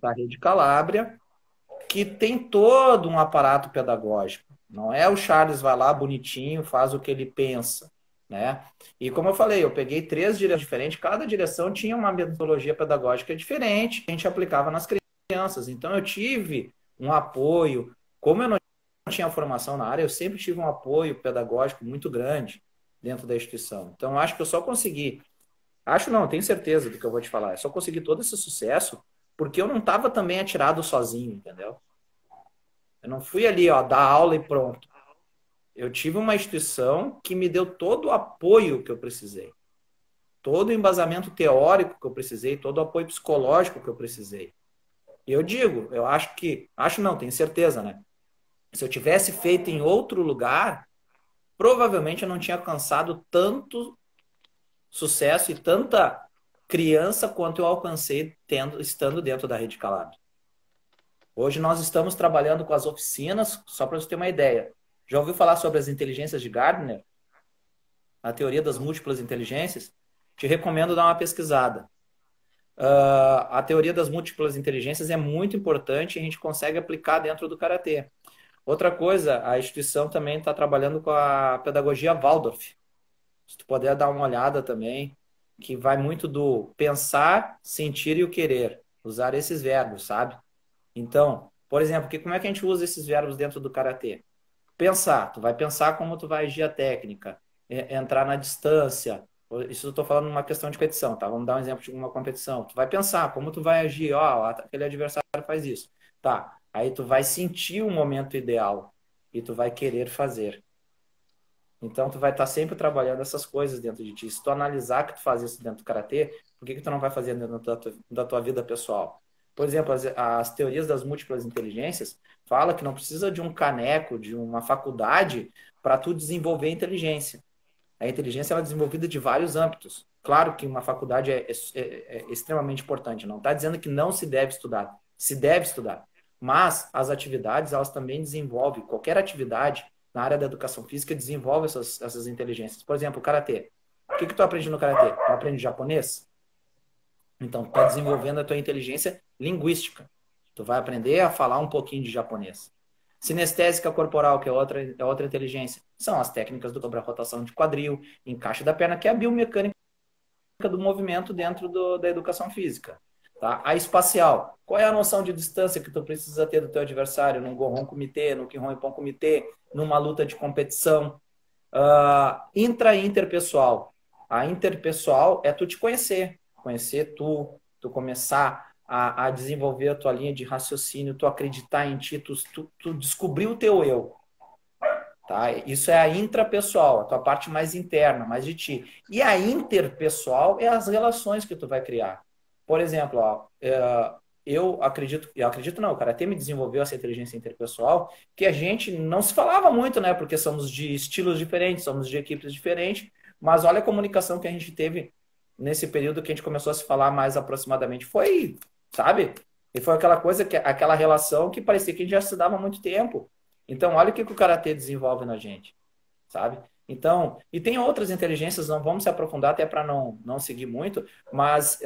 da Rede Calábria, que tem todo um aparato pedagógico. Não é o Charles vai lá bonitinho, faz o que ele pensa, né? E como eu falei, eu peguei 3 direções diferentes, cada direção tinha uma metodologia pedagógica diferente, a gente aplicava nas crianças. Então eu tive um apoio, como eu não tinha formação na área, eu sempre tive um apoio pedagógico muito grande dentro da instituição. Então acho que eu só consegui, acho não, tenho certeza do que eu vou te falar, eu só consegui todo esse sucesso porque eu não estava também atirado sozinho, entendeu? Eu não fui ali, ó, dar aula e pronto. Eu tive uma instituição que me deu todo o apoio que eu precisei. Todo o embasamento teórico que eu precisei, todo o apoio psicológico que eu precisei. E eu digo, eu acho que, acho não, tenho certeza, né? Se eu tivesse feito em outro lugar, provavelmente eu não tinha alcançado tanto sucesso e tanta criança quanto eu alcancei estando dentro da Rede Calabria. Hoje nós estamos trabalhando com as oficinas, só para você ter uma ideia. Já ouviu falar sobre as inteligências de Gardner? A teoria das múltiplas inteligências? Te recomendo dar uma pesquisada. A teoria das múltiplas inteligências é muito importante e a gente consegue aplicar dentro do Karatê. Outra coisa, a instituição também está trabalhando com a pedagogia Waldorf. Se tu puder dar uma olhada também, que vai muito do pensar, sentir e o querer. Usar esses verbos, sabe? Então, por exemplo, como é que a gente usa esses verbos dentro do Karatê? Pensar, tu vai pensar como tu vai agir a técnica, entrar na distância. Isso eu estou falando numa questão de competição, tá? Vamos dar um exemplo de uma competição. Tu vai pensar como tu vai agir, ó, aquele adversário faz isso. Tá, aí tu vai sentir o momento ideal e tu vai querer fazer. Então tu vai estar sempre trabalhando essas coisas dentro de ti. Se tu analisar que tu faz isso dentro do Karatê, por que tu não vai fazer dentro da tua vida pessoal? Por exemplo, as teorias das múltiplas inteligências fala que não precisa de um caneco, de uma faculdade para tu desenvolver a inteligência. A inteligência ela é desenvolvida de vários âmbitos. Claro que uma faculdade é extremamente importante. Não está dizendo que não se deve estudar. Se deve estudar. Mas as atividades, elas também desenvolvem. Qualquer atividade na área da educação física desenvolve essas inteligências. Por exemplo, o Karatê. O que tu aprende no Karatê? Tu aprende japonês? Então, tu está desenvolvendo a tua inteligência linguística. Tu vai aprender a falar um pouquinho de japonês. Sinestésica corporal, que é outra inteligência. São as técnicas sobre a rotação de quadril, encaixe da perna, que é a biomecânica do movimento dentro da educação física. Tá? A espacial. Qual é a noção de distância que tu precisa ter do teu adversário num Gohon Kumite, no Kihon Ippon Kumite, numa luta de competição? Intra e interpessoal. A interpessoal é tu te conhecer. Conhecer tu começar a desenvolver a tua linha de raciocínio, tu acreditar em ti, tu descobrir o teu eu. Tá? Isso é a intrapessoal, a tua parte mais interna, mais de ti. E a interpessoal é as relações que tu vai criar. Por exemplo, ó, eu acredito não, o Karatê me desenvolveu essa inteligência interpessoal, que a gente não se falava muito, né? Porque somos de estilos diferentes, somos de equipes diferentes, mas olha a comunicação que a gente teve nesse período que a gente começou a se falar mais aproximadamente. Foi, sabe? E foi aquela coisa, aquela relação que parecia que a gente já se dava há muito tempo. Então, olha o que o Karatê desenvolve na gente, sabe? Então, e tem outras inteligências, não vamos se aprofundar até para não seguir muito, mas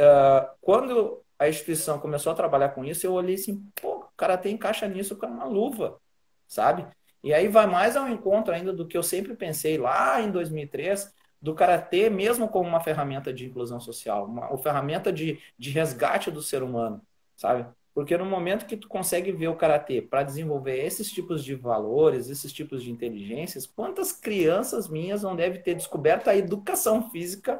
quando a instituição começou a trabalhar com isso, eu olhei assim, pô, o Karatê encaixa nisso com uma luva, sabe? E aí vai mais ao encontro ainda do que eu sempre pensei lá em 2003, do Karatê mesmo como uma ferramenta de inclusão social, uma ferramenta de resgate do ser humano, sabe? Porque no momento que tu consegue ver o karatê para desenvolver esses tipos de valores, esses tipos de inteligências, quantas crianças minhas não devem ter descoberto a educação física,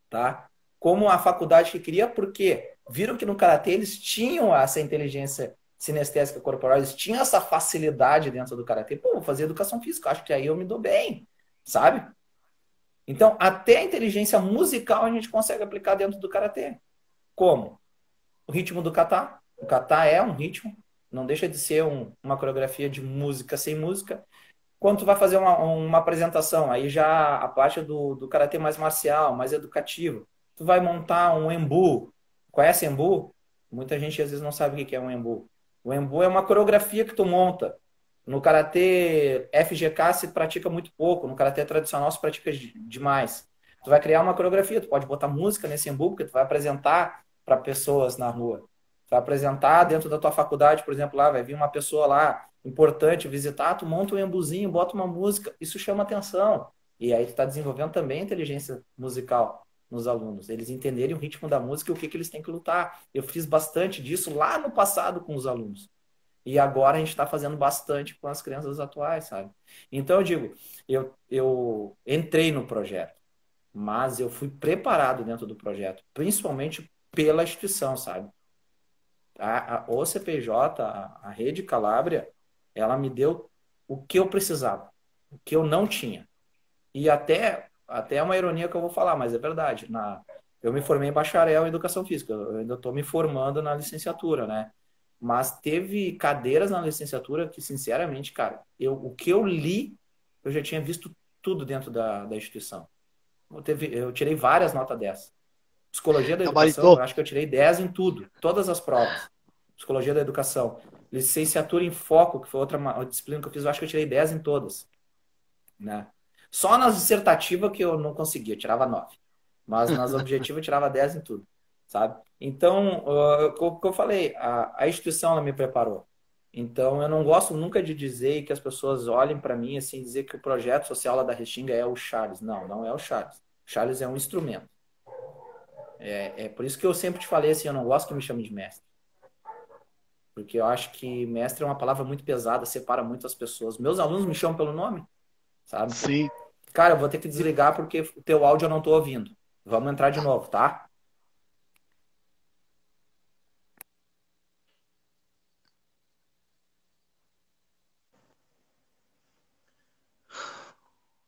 tá? Como a faculdade que queria, porque viram que no karatê eles tinham essa inteligência sinestésica corporal, eles tinham essa facilidade dentro do karatê. Pô, vou fazer educação física, acho que aí eu me dou bem, sabe? Então, até a inteligência musical a gente consegue aplicar dentro do karatê. Como? O ritmo do kata. O kata é um ritmo, não deixa de ser uma coreografia de música sem música. Quando tu vai fazer uma apresentação, aí já a parte do karatê mais marcial, mais educativo, tu vai montar um embu. Conhece embu? Muita gente às vezes não sabe o que é um embu. O embu é uma coreografia que tu monta. No karatê FGK se pratica muito pouco, no karatê tradicional se pratica demais. Tu vai criar uma coreografia, tu pode botar música nesse embu, porque tu vai apresentar para pessoas na rua. Tu vai apresentar dentro da tua faculdade, por exemplo, lá vai vir uma pessoa lá importante visitar, tu monta um embuzinho, bota uma música, isso chama atenção. E aí tu está desenvolvendo também a inteligência musical nos alunos, eles entenderem o ritmo da música e o que, que eles têm que lutar. Eu fiz bastante disso lá no passado com os alunos. E agora a gente está fazendo bastante com as crianças atuais, sabe? Então eu digo, eu entrei no projeto, mas eu fui preparado dentro do projeto, principalmente pela instituição, sabe? A OCPJ, a Rede Calábria, ela me deu o que eu precisava, o que eu não tinha. E até é uma ironia que eu vou falar, mas é verdade. Eu me formei em bacharel em educação física, eu ainda estou me formando na licenciatura, né? Mas teve cadeiras na licenciatura que, sinceramente, cara, o que eu li, eu já tinha visto tudo dentro da instituição. Eu tirei várias notas dessas. Psicologia da educação, eu acho que eu tirei 10 em tudo, todas as provas. Psicologia da educação. Licenciatura em foco, que foi outra disciplina que eu fiz, eu acho que eu tirei 10 em todas. Né? Só nas dissertativas que eu não conseguia, eu tirava 9. Mas nas objetivas eu tirava 10 em tudo, sabe? Então, o que eu falei, a instituição ela me preparou. Então, eu não gosto nunca de dizer que as pessoas olhem para mim assim, dizer que o projeto social lá da Restinga é o Charles. Não, não é o Charles. O Charles é um instrumento. É por isso que eu sempre te falei assim, eu não gosto que me chame de mestre. Porque eu acho que mestre é uma palavra muito pesada, separa muito as pessoas. Meus alunos me chamam pelo nome, sabe? Sim. Cara, eu vou ter que desligar porque o teu áudio eu não tô ouvindo. Vamos entrar de novo, tá?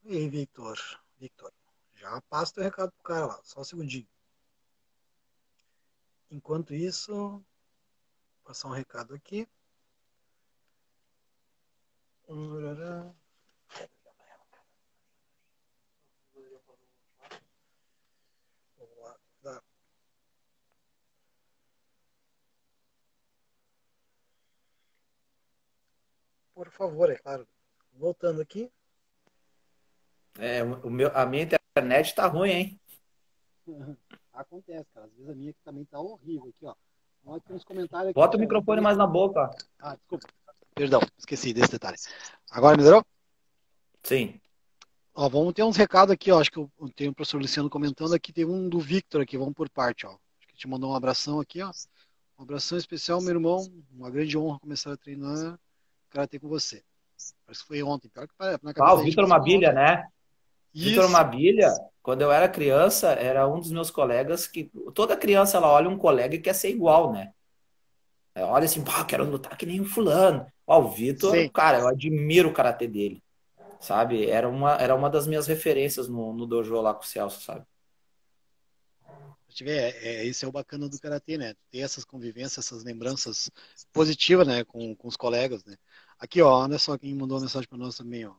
E aí, Victor? Victor, já passa teu recado pro cara lá, só um segundinho. Enquanto isso, vou passar um recado aqui. Por favor, é claro. Voltando aqui. A minha internet tá ruim, hein? Acontece, cara. Às vezes a minha aqui também tá horrível. Aqui, ó. Olha aqui nos comentários. Aqui, bota o microfone mais na boca. Ah, desculpa. Perdão, esqueci desse detalhe. Agora melhorou? Sim. Ó, vamos ter uns recados aqui, ó. Acho que tem o professor Luciano comentando aqui. Tem um do Victor aqui, vamos por parte, ó. Acho que te mandou um abração aqui, ó. Um abração especial, meu irmão. Uma grande honra começar a treinar karatê com você. Parece que foi ontem. Pior que parece. O Vitor Mabilha, né? Vitor Mabilha, quando eu era criança, era um dos meus colegas que... Toda criança, ela olha um colega e quer ser igual, né? Olha assim, quero lutar que nem um fulano. O Vitor, cara, eu admiro o karatê dele, sabe? Era uma das minhas referências no dojo lá com o Celso, sabe? Esse é o bacana do karatê, né? Ter essas convivências, essas lembranças positivas, né? Com os colegas, né? Aqui, ó, olha só quem mandou uma mensagem para nós também, ó.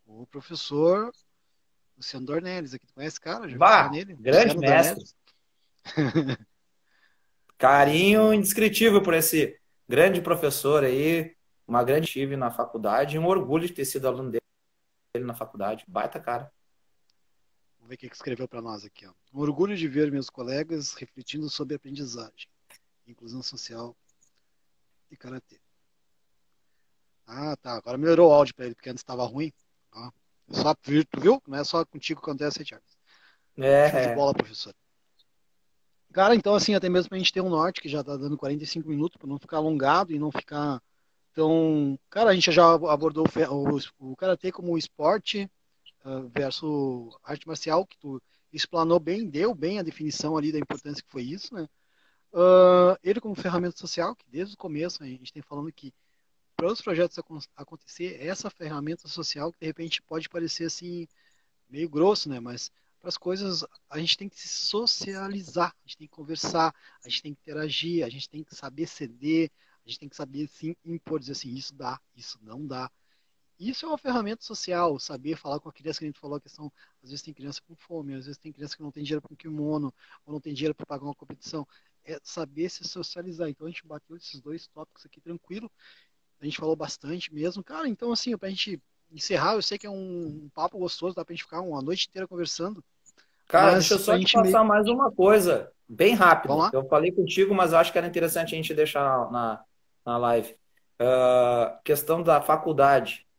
O professor Luciano Dornelles, aqui. Tu conhece esse cara? Já Bah, nele? Grande Luciano mestre. Carinho indescritível por esse grande professor aí, uma grande tive na faculdade, e um orgulho de ter sido aluno dele na faculdade. Baita cara. Vamos ver o que escreveu para nós aqui. Ó. Um orgulho de ver meus colegas refletindo sobre aprendizagem, inclusão social e karatê. Ah, tá. Agora melhorou o áudio para ele, porque antes estava ruim. Ó. Só, tu viu? Não é só contigo que acontece, Charles. Show de bola, professor. Cara, então assim, até mesmo pra gente ter um norte, que já tá dando 45 minutos, para não ficar alongado e não ficar tão... Cara, a gente já abordou o karatê como esporte versus arte marcial, que tu explanou bem, deu bem a definição ali da importância que foi isso, né? Ele como ferramenta social, que desde o começo a gente tem falando que para os projetos acontecer, essa ferramenta social que de repente pode parecer assim meio grosso, né? Mas para as coisas a gente tem que se socializar, a gente tem que conversar, a gente tem que interagir, a gente tem que saber ceder, a gente tem que saber sim impor, dizer assim, isso dá, isso não dá. Isso é uma ferramenta social, saber falar com a criança, que a gente falou a questão, às vezes tem criança com fome, às vezes tem criança que não tem dinheiro para um kimono, ou não tem dinheiro para pagar uma competição. É saber se socializar. Então a gente bateu esses dois tópicos aqui tranquilo. A gente falou bastante mesmo. Cara, então assim, pra gente encerrar, eu sei que é um papo gostoso, dá pra gente ficar uma noite inteira conversando, Cara, deixa mas eu pra só te gente meio... passar mais uma coisa, bem Vamos rápido. lá? Eu falei contigo, mas eu acho que era interessante a gente deixar na live. Questão da faculdade. Ah,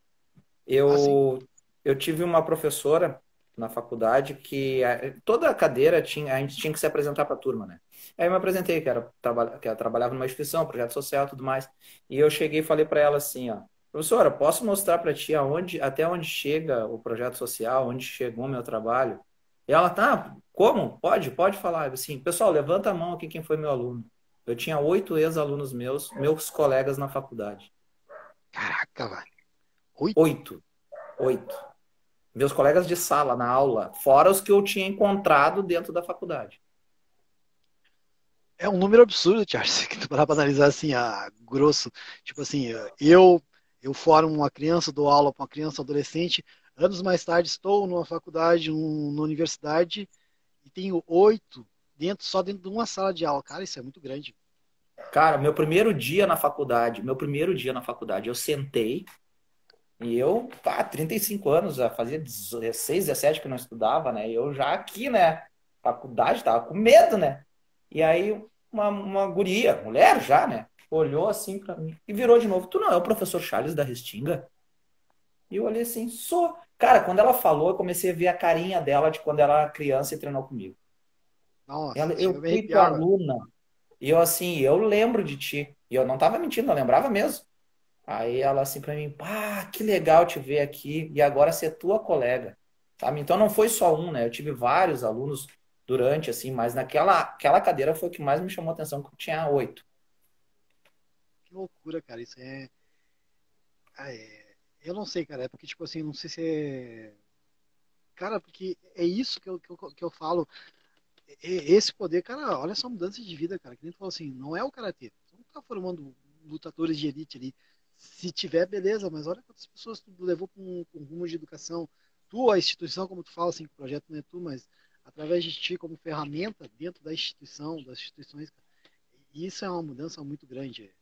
sim. Eu, eu tive uma professora na faculdade que toda a cadeira a gente tinha que se apresentar para a turma, né? Aí eu me apresentei, que eu trabalhava numa instituição, projeto social e tudo mais. E eu cheguei e falei para ela assim, ó, professora, posso mostrar para ti até onde chega o projeto social, onde chegou o meu trabalho? E ela, tá, como? Pode falar. Assim, pessoal, levanta a mão aqui quem foi meu aluno. Eu tinha 8 ex-alunos meus colegas na faculdade. Caraca, velho. 8? 8. 8. Meus colegas de sala, na aula, fora os que eu tinha encontrado dentro da faculdade. É um número absurdo, Charles, que tu parar pra analisar assim, grosso. Tipo assim, eu formo uma criança, dou aula para uma criança, adolescente, anos mais tarde estou numa faculdade, numa universidade, e tenho 8 só dentro de uma sala de aula. Cara, isso é muito grande. Cara, meu primeiro dia na faculdade, eu sentei e eu, 35 anos, já fazia 16, 17 que eu não estudava, né? E eu já aqui, né? Faculdade, tava com medo, né? E aí uma guria, mulher já, né? Olhou assim pra mim e virou de novo. Tu não é o professor Charles da Restinga? E eu olhei assim, sou. Cara, quando ela falou, eu comecei a ver a carinha dela de quando ela era criança e treinou comigo. Nossa, chega a Eu me fui tua arrepiar, velho. aluna. E eu assim, eu lembro de ti. E eu não tava mentindo, eu lembrava mesmo. Aí ela assim pra mim, pá, que legal te ver aqui e agora ser tua colega. Sabe? Então não foi só um, né? Eu tive vários alunos durante, assim, mas aquela cadeira foi o que mais me chamou a atenção, que eu tinha 8. Que loucura, cara. Isso é. Eu não sei, cara. É porque, tipo assim, não sei se é. Cara, porque é isso que eu falo. Esse poder, cara, olha só a mudança de vida, cara. Que nem tu falou assim, não é o karatê. Tu não tá formando lutadores de elite ali. Se tiver, beleza, mas olha quantas pessoas tu levou pra um rumo de educação. Tu, a instituição, como tu fala, assim, que o projeto não é tu, mas através de ti como ferramenta dentro da instituição, das instituições, cara, isso é uma mudança muito grande.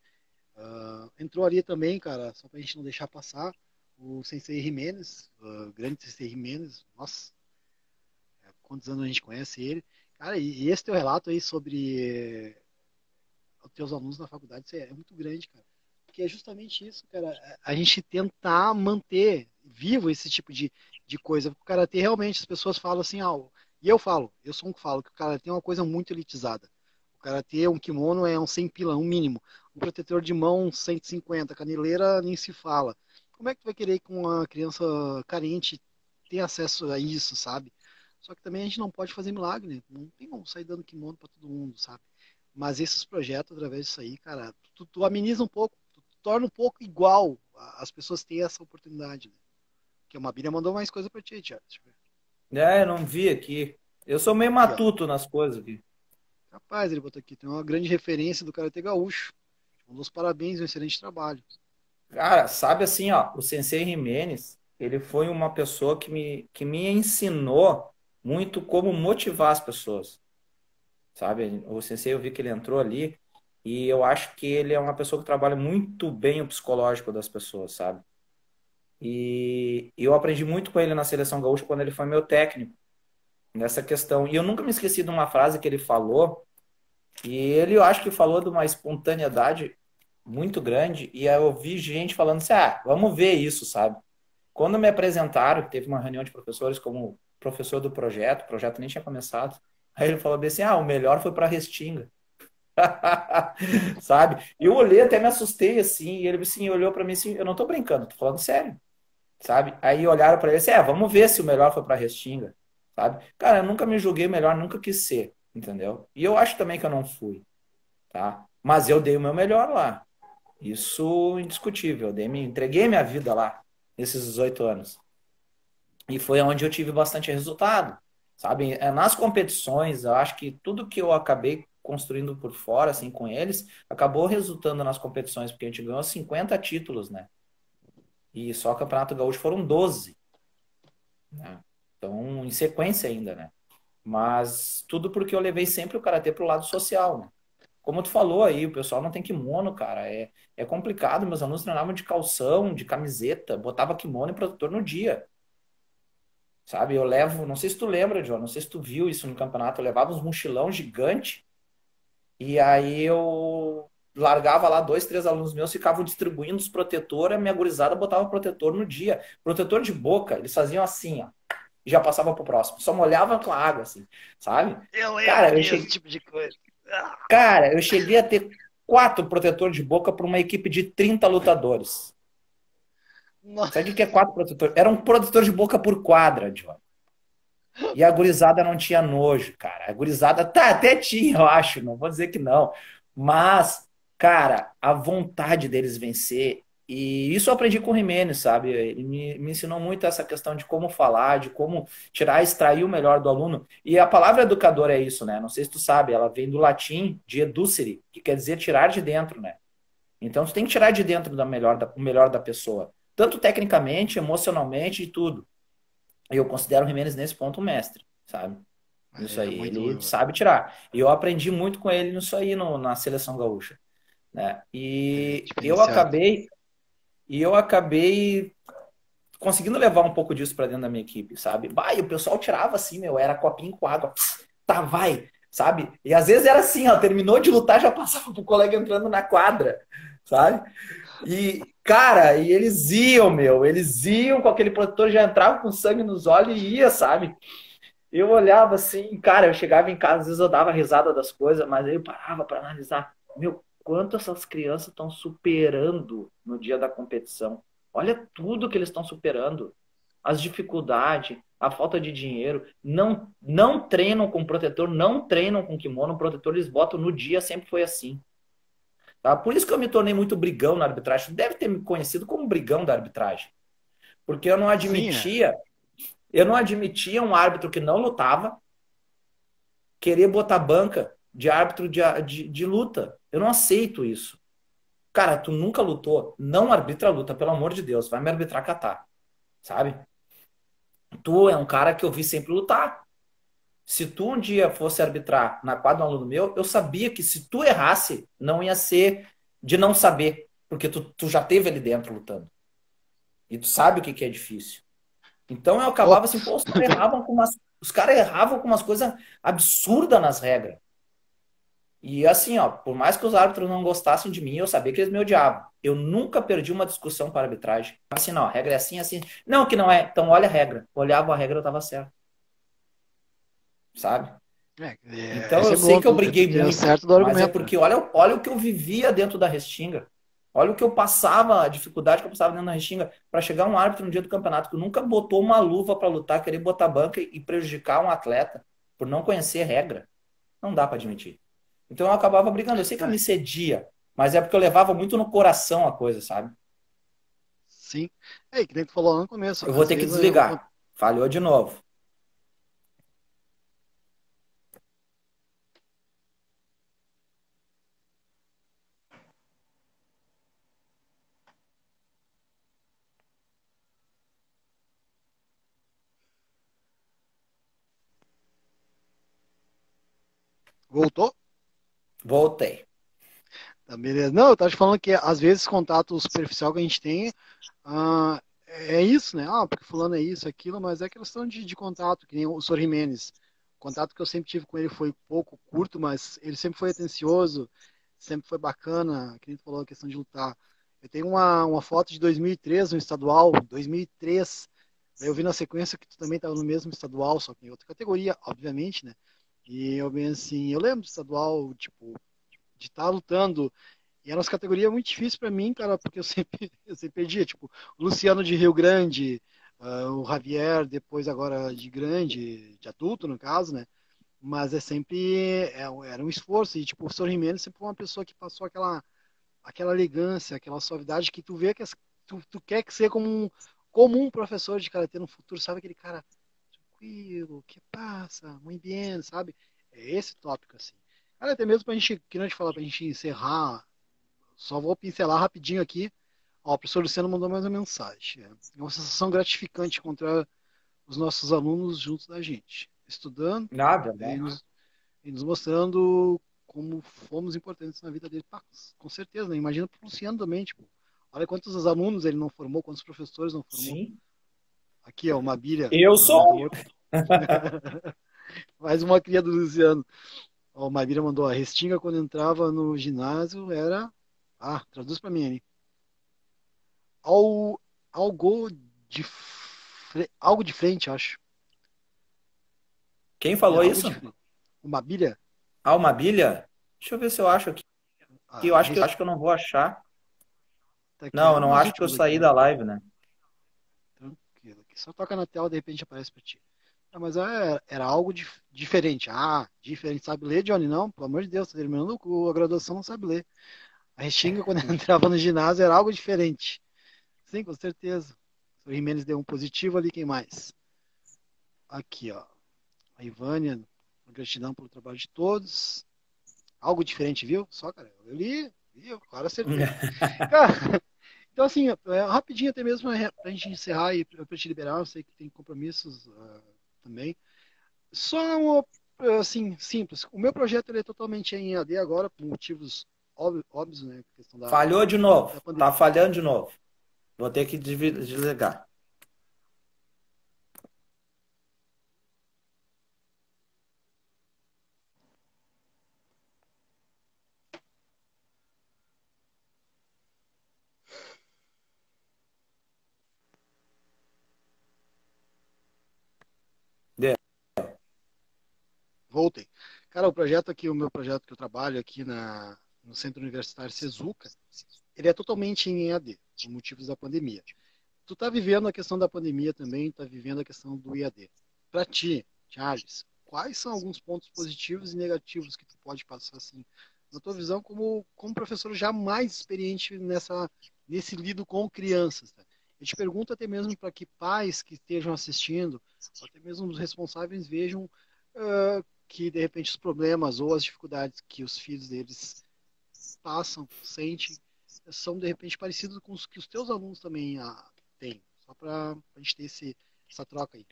Entrou ali também, cara, só pra gente não deixar passar, o Sensei Jimenez, grande Sensei Jimenez, nossa, quantos anos a gente conhece ele. Cara, e esse teu relato aí sobre os teus alunos na faculdade, isso é muito grande, cara. Porque é justamente isso, cara, a gente tentar manter vivo esse tipo de coisa. Porque o karatê realmente, as pessoas falam assim, e eu falo, eu sou um que falo, que o karatê é uma coisa muito elitizada. O karatê, um kimono é um 100 pila, um mínimo. Um protetor de mão, 150. Caneleira, nem se fala. Como é que tu vai querer que uma criança carente tenha acesso a isso, sabe? Só que também a gente não pode fazer milagre, né? Não tem como sair dando kimono para todo mundo, sabe? Mas esses projetos, através disso aí, cara, tu ameniza um pouco, tu torna um pouco igual as pessoas terem essa oportunidade, né? Que a Mabília mandou mais coisa pra ti, Thiago. Deixa eu ver. É, eu não vi aqui. Eu sou meio Aqui, ó. matuto nas coisas aqui. Rapaz, ele botou aqui, tem uma grande referência do Karatê Gaúcho. Um dos parabéns, um excelente trabalho. Cara, sabe assim, ó, o Sensei Jimenez, ele foi uma pessoa que me ensinou muito como motivar as pessoas, sabe? O Sensei, eu vi que ele entrou ali e eu acho que ele é uma pessoa que trabalha muito bem o psicológico das pessoas, sabe? E eu aprendi muito com ele na Seleção Gaúcha quando ele foi meu técnico nessa questão. E eu nunca me esqueci de uma frase que ele falou, e ele eu acho que falou de uma espontaneidade muito grande, e aí eu vi gente falando assim, vamos ver isso, sabe? Quando me apresentaram, teve uma reunião de professores como professor do projeto, o projeto nem tinha começado, Aí ele falou bem assim, o melhor foi pra Restinga. Sabe? E eu olhei, até me assustei, assim, e ele assim, olhou pra mim assim, eu não tô brincando, tô falando sério, sabe? Aí olharam pra ele assim, vamos ver se o melhor foi pra Restinga, sabe? Cara, eu nunca me julguei melhor, nunca quis ser, entendeu? E eu acho também que eu não fui, tá? Mas eu dei o meu melhor lá. Isso indiscutível. Entreguei minha vida lá, nesses 18 anos. E foi onde eu tive bastante resultado, sabe? Nas competições, eu acho que tudo que eu acabei construindo por fora, assim, com eles, acabou resultando nas competições, porque a gente ganhou 50 títulos, né? E só o Campeonato Gaúcho foram 12, né? Então, em sequência ainda, né? Mas tudo porque eu levei sempre o karatê pro lado social, né? Como tu falou aí, o pessoal não tem kimono, cara. É complicado. Meus alunos treinavam de calção, de camiseta, botava kimono e protetor no dia. Sabe? Eu levo, não sei se tu lembra, John, não sei se tu viu isso no campeonato, eu levava uns mochilão gigante e aí eu largava lá 2, 3 alunos meus, ficavam distribuindo os protetores, a minha gurizada botava protetor no dia. Protetor de boca, eles faziam assim, ó, e já passava pro próximo. Só molhava com a água, assim, sabe? Eu Cara, lembro desse tipo de coisa. eu cheguei a ter 4 protetores de boca para uma equipe de 30 lutadores. Nossa. Sabe o que é 4 protetores? Era um protetor de boca por quadra, John. E a gurizada não tinha nojo, cara. A gurizada até tinha, eu acho, não vou dizer que não. Mas, cara, a vontade deles vencer. E isso eu aprendi com o Jimenez, sabe? Ele me ensinou muito essa questão de como falar, de como tirar, extrair o melhor do aluno. E a palavra educador é isso, né? Não sei se tu sabe, ela vem do latim de educere, que quer dizer tirar de dentro, né? Então, tu tem que tirar de dentro o melhor da pessoa. Tanto tecnicamente, emocionalmente e tudo. Eu considero o Jimenez nesse ponto um mestre, sabe? Isso É aí, ele muito. sabe tirar. E eu aprendi muito com ele nisso aí na seleção gaúcha, né? É E diferenciado. eu acabei conseguindo levar um pouco disso para dentro da minha equipe, sabe? Bah, e o pessoal tirava assim, meu, era copinho com água. Tá, vai, sabe? E às vezes era assim, ó, terminou de lutar, já passava pro colega entrando na quadra, sabe? E, cara, e eles iam, meu, eles iam com aquele protetor, já entrava com sangue nos olhos e ia, sabe? Eu olhava assim, cara, eu chegava em casa, às vezes eu dava risada das coisas, mas aí eu parava para analisar, meu, quanto essas crianças estão superando no dia da competição. Olha tudo que eles estão superando. As dificuldades, a falta de dinheiro, não treinam com protetor, não treinam com kimono, protetor eles botam no dia, sempre foi assim. Tá? Por isso que eu me tornei muito brigão na arbitragem. Deve ter me conhecido como brigão da arbitragem. Porque Sim, é. eu não admitia um árbitro que não lutava querer botar banca de árbitro de luta. Eu não aceito isso. Cara, tu nunca lutou, não arbitra a luta, pelo amor de Deus, vai me arbitrar catar, sabe? Tu é um cara que eu vi sempre lutar. Se tu um dia fosse arbitrar na quadra de um aluno meu, eu sabia que se tu errasse, não ia ser de não saber, porque tu já teve ali dentro lutando. E tu sabe o que é difícil. Então eu Oh, acabava assim, pô, os caras erravam com umas coisas absurdas nas regras. E assim, ó, por mais que os árbitros não gostassem de mim, eu sabia que eles me odiavam. Eu nunca perdi uma discussão para arbitragem. Assim, não, a regra é assim, assim. Não, que não é. Então olha a regra. Olhava a regra, eu tava certo. Sabe? Então esse eu é sei bom, que eu tu briguei tem o muito, certo do mas é argumento, né? porque olha o que eu vivia dentro da Restinga. Olha o que eu passava, a dificuldade que eu passava dentro da Restinga para chegar um árbitro no dia do campeonato que nunca botou uma luva para lutar, querer botar banca e prejudicar um atleta por não conhecer regra. Não dá para admitir. Então eu acabava brigando. Eu sei que eu É, me cedia, mas é porque eu levava muito no coração a coisa, sabe? sim. É, que nem tu falou lá no começo, Eu vou às ter que vezes desligar. Falhou de novo. voltou. Voltei. Tá, beleza. Não, eu tava te falando que às vezes contato superficial que a gente tem é isso, né? Ah, porque fulano é isso, aquilo, mas é questão de contato, que nem o Sr. Jimenez. O contato que eu sempre tive com ele foi pouco curto, mas ele sempre foi atencioso, sempre foi bacana, que nem tu falou, a questão de lutar. Eu tenho uma foto de 2003, no estadual, 2003. Daí eu vi na sequência que tu também estava no mesmo estadual, só que em outra categoria, obviamente, né? E eu bem assim, eu lembro do estadual, tipo, de estar lutando. E era uma categoria muito difícil para mim, cara, porque eu sempre, eu sempre perdia. Tipo, o Luciano de Rio Grande, o Javier, depois agora de grande, de adulto, no caso, né? Mas é sempre, era um esforço. E, tipo, o Sr. Jimenez sempre foi uma pessoa que passou aquela elegância, aquela suavidade que tu vê que tu quer que ser como um professor de karatê no futuro, sabe? Aquele cara tranquilo, que passa, muito bem, sabe? É esse tópico, assim. Cara, até mesmo pra gente, que não te falar, pra gente encerrar, só vou pincelar rapidinho aqui. Ó, o professor Luciano mandou mais uma mensagem. É uma sensação gratificante encontrar os nossos alunos juntos da gente, estudando Nada, e né? nos mostrando como fomos importantes na vida dele. Pá, com certeza, né? Imagina pro Luciano também, tipo, olha quantos alunos ele não formou, quantos professores não formou. Sim. Aqui, ó, uma Bíblia, Eu mandou sou. outro. Mais uma cria do Luciano. Ó, o Maíra mandou, a Restinga quando entrava no ginásio era. Ah, traduz pra mim, hein? Al, algo algo de frente, acho. Quem Era falou algo de isso? frente. Uma bilha? Almabilha? Deixa eu ver se eu acho aqui. Eu A acho que eu não vou achar. tá aqui, Não, é eu um não dos acho que eu últimos aqui, saí ó. da live, né? Tranquilo. Aqui. Só toca na tela, de repente aparece pra ti. Ah, mas era algo diferente. Ah, diferente. Sabe ler, Johnny? Não, pelo amor de Deus, tá terminando a graduação, não sabe ler. A Restinga, quando entrava no ginásio, era algo diferente. Sim, com certeza. O Jimenez deu um positivo ali, quem mais? Aqui, ó. A Ivânia, gratidão pelo trabalho de todos. Algo diferente, viu? Só, cara, eu li, agora acertei. Cara, então assim, rapidinho até mesmo pra gente encerrar e pra te liberar, eu sei que tem compromissos também. Só assim, simples. O meu projeto ele é totalmente em EAD agora, por motivos óbvios, né? Questão Falhou de novo. da pandemia. Tá falhando de novo. Vou ter que desligar. Deu. Voltei. Cara, o projeto aqui, o meu projeto que eu trabalho aqui no Centro Universitário Sezuca, ele é totalmente em EAD, por motivos da pandemia. Tu tá vivendo a questão da pandemia também, tá vivendo a questão do EAD. Para ti, Charles, quais são alguns pontos positivos e negativos que tu pode passar assim, na tua visão como professor já mais experiente nesse lido com crianças, tá? Eu te pergunto até mesmo para que pais que estejam assistindo, ou até mesmo os responsáveis vejam que de repente os problemas ou as dificuldades que os filhos deles passam, sentem, são de repente parecidos com os que os teus alunos também têm. Só para a gente ter essa troca aí.